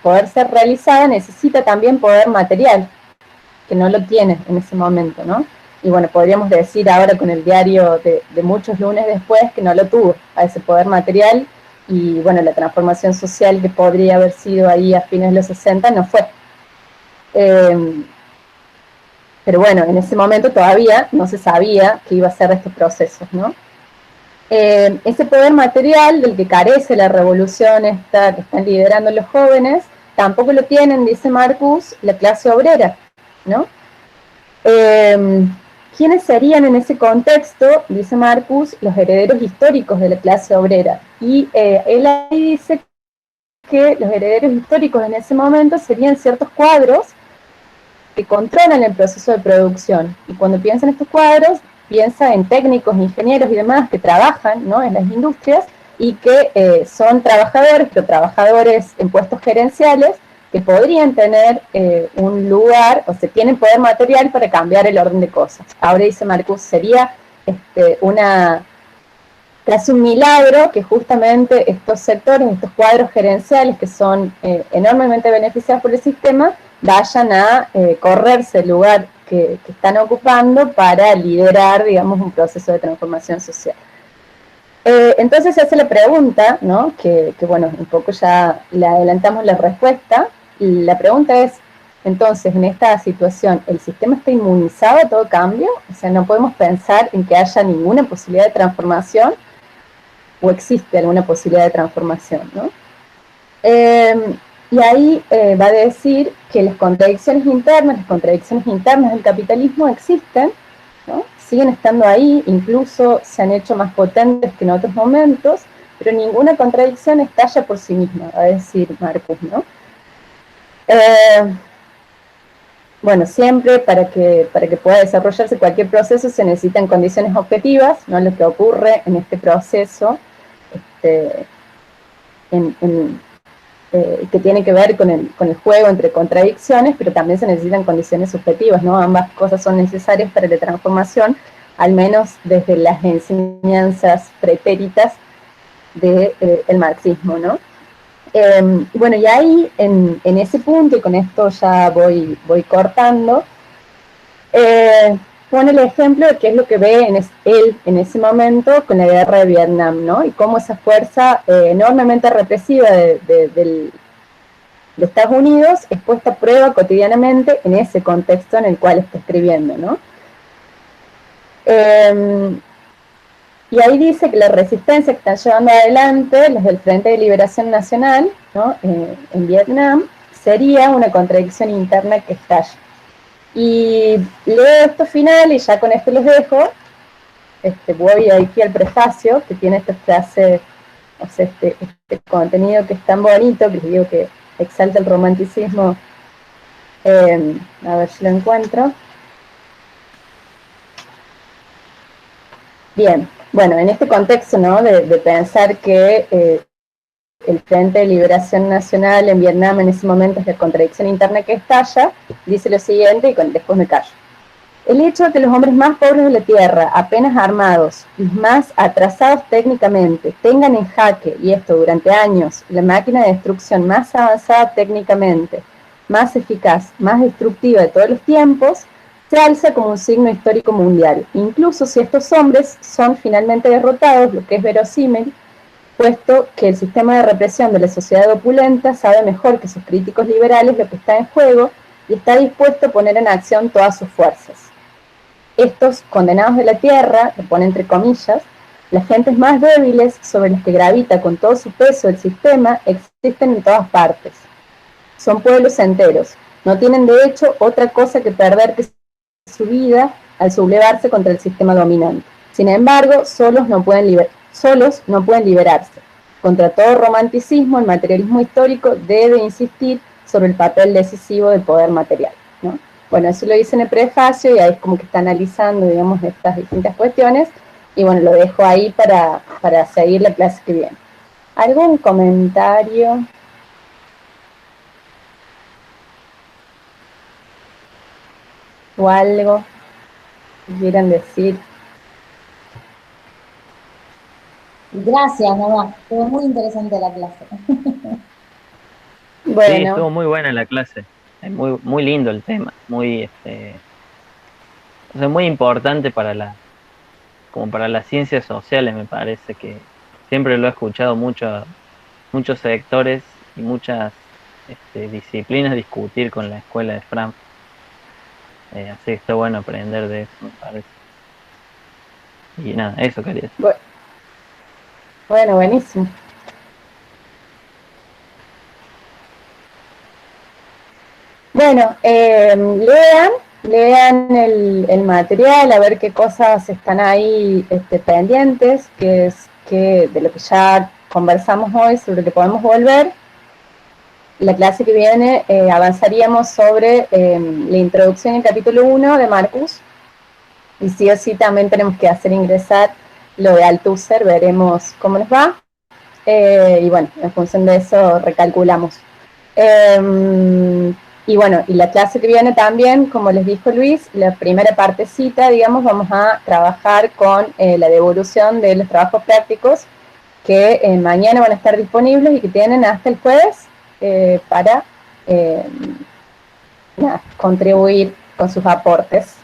poder ser realizada, necesita también poder material, que no lo tiene en ese momento, ¿no? y bueno, podríamos decir ahora con el diario de muchos lunes después que no lo tuvo a ese poder material, y bueno, la transformación social que podría haber sido ahí a fines de los 60 no fue. Pero bueno, en ese momento todavía no se sabía qué iba a ser de estos procesos, ¿no? Ese poder material del que carece la revolución esta que están liderando los jóvenes, tampoco lo tienen, dice Marcus, la clase obrera, ¿no? ¿Quiénes serían en ese contexto, dice Marcus, los herederos históricos de la clase obrera? Y él ahí dice que los herederos históricos en ese momento serían ciertos cuadros que controlan el proceso de producción. Y cuando piensa en estos cuadros, piensa en técnicos, ingenieros y demás que trabajan, ¿no?, en las industrias y que son trabajadores, pero trabajadores en puestos gerenciales que podrían tener un lugar, o se tienen poder material para cambiar el orden de cosas. Ahora dice Marcus, sería casi un milagro que justamente estos sectores, estos cuadros gerenciales que son enormemente beneficiados por el sistema, vayan a correrse el lugar que están ocupando para liderar, digamos, un proceso de transformación social. Entonces se hace la pregunta, ¿no?, que bueno, un poco ya le adelantamos la respuesta. La pregunta es, entonces, en esta situación, ¿el sistema está inmunizado a todo cambio? O sea, no podemos pensar en que haya ninguna posibilidad de transformación, o existe alguna posibilidad de transformación, ¿no? Y ahí va a decir que las contradicciones internas del capitalismo existen, ¿no? Siguen estando ahí, incluso se han hecho más potentes que en otros momentos, pero ninguna contradicción estalla por sí misma, va a decir Marcus, ¿no? Bueno, siempre para que pueda desarrollarse cualquier proceso se necesitan condiciones objetivas, ¿no? Lo que ocurre en este proceso, que tiene que ver con el juego entre contradicciones, pero también se necesitan condiciones subjetivas, ¿no? Ambas cosas son necesarias para la transformación, al menos desde las enseñanzas pretéritas del marxismo, ¿no? Bueno, y ahí, en ese punto, y con esto ya voy cortando, pone el ejemplo de qué es lo que ve él en ese momento con la guerra de Vietnam, ¿no? Y cómo esa fuerza enormemente represiva de Estados Unidos es puesta a prueba cotidianamente en ese contexto en el cual está escribiendo, ¿no? Y ahí dice que la resistencia que están llevando adelante los del Frente de Liberación Nacional, ¿no?, en Vietnam, sería una contradicción interna que estalla. Y leo esto final y ya con esto los dejo. Voy aquí al prefacio, que tiene esta frase, o sea, este contenido que es tan bonito, que les digo que exalta el romanticismo. A ver si lo encuentro. Bien, bueno, en este contexto, ¿no?, de pensar que el Frente de Liberación Nacional en Vietnam en ese momento es la contradicción interna que estalla, dice lo siguiente, y después me callo. El hecho de que los hombres más pobres de la Tierra, apenas armados y más atrasados técnicamente, tengan en jaque, y esto durante años, la máquina de destrucción más avanzada técnicamente, más eficaz, más destructiva de todos los tiempos, se alza como un signo histórico mundial, incluso si estos hombres son finalmente derrotados, lo que es verosímil, puesto que el sistema de represión de la sociedad opulenta sabe mejor que sus críticos liberales lo que está en juego y está dispuesto a poner en acción todas sus fuerzas. Estos condenados de la tierra, lo pone entre comillas, las gentes más débiles sobre las que gravita con todo su peso el sistema, existen en todas partes. Son pueblos enteros, no tienen de hecho otra cosa que perder que su vida al sublevarse contra el sistema dominante. Sin embargo, solos no pueden liberarse. Contra todo romanticismo, el materialismo histórico debe insistir sobre el papel decisivo del poder material, ¿no? Bueno, eso lo dice en el prefacio y ahí es como que está analizando, digamos, estas distintas cuestiones, y bueno, lo dejo ahí para seguir la clase que viene. ¿Algún comentario? ¿O algo que quieran decir? Gracias, mamá. Fue muy interesante la clase. Bueno. Sí, estuvo muy buena la clase. Muy, muy lindo el tema. Muy, o sea, muy importante como para las ciencias sociales, me parece que siempre lo he escuchado muchos sectores y muchas disciplinas discutir con la escuela de Frankfurt. Así que está bueno aprender de eso, me parece. Y nada, eso quería decir. Bueno, buenísimo. Bueno, lean el material, a ver qué cosas están ahí pendientes, que de lo que ya conversamos hoy, sobre lo que podemos volver. La clase que viene avanzaríamos sobre la introducción en capítulo 1 de Marcus, y sí o sí también tenemos que hacer ingresar lo de Althusser, veremos cómo nos va, y bueno, en función de eso recalculamos. Y bueno, y la clase que viene también, como les dijo Luis, la primera partecita, digamos, vamos a trabajar con la devolución de los trabajos prácticos que mañana van a estar disponibles y que tienen hasta el jueves para contribuir con sus aportes.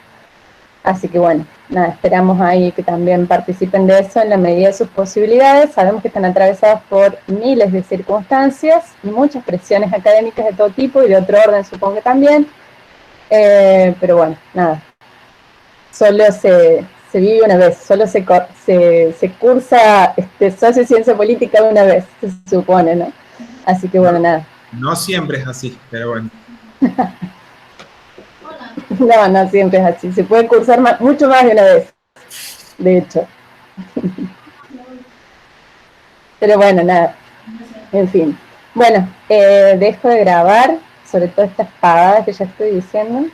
Así que bueno, nada, esperamos ahí que también participen de eso en la medida de sus posibilidades. Sabemos que están atravesados por miles de circunstancias y muchas presiones académicas de todo tipo y de otro orden, supongo que también. Pero bueno, nada, solo se vive una vez, solo se cursa Sociociencia Política una vez, se supone, ¿no? Así que bueno, nada. No siempre es así, pero bueno. No siempre es así. Se puede cursar mucho más de una vez, de hecho. Pero bueno, nada. En fin. Bueno, dejo de grabar, sobre todo estas pavadas que ya estoy diciendo.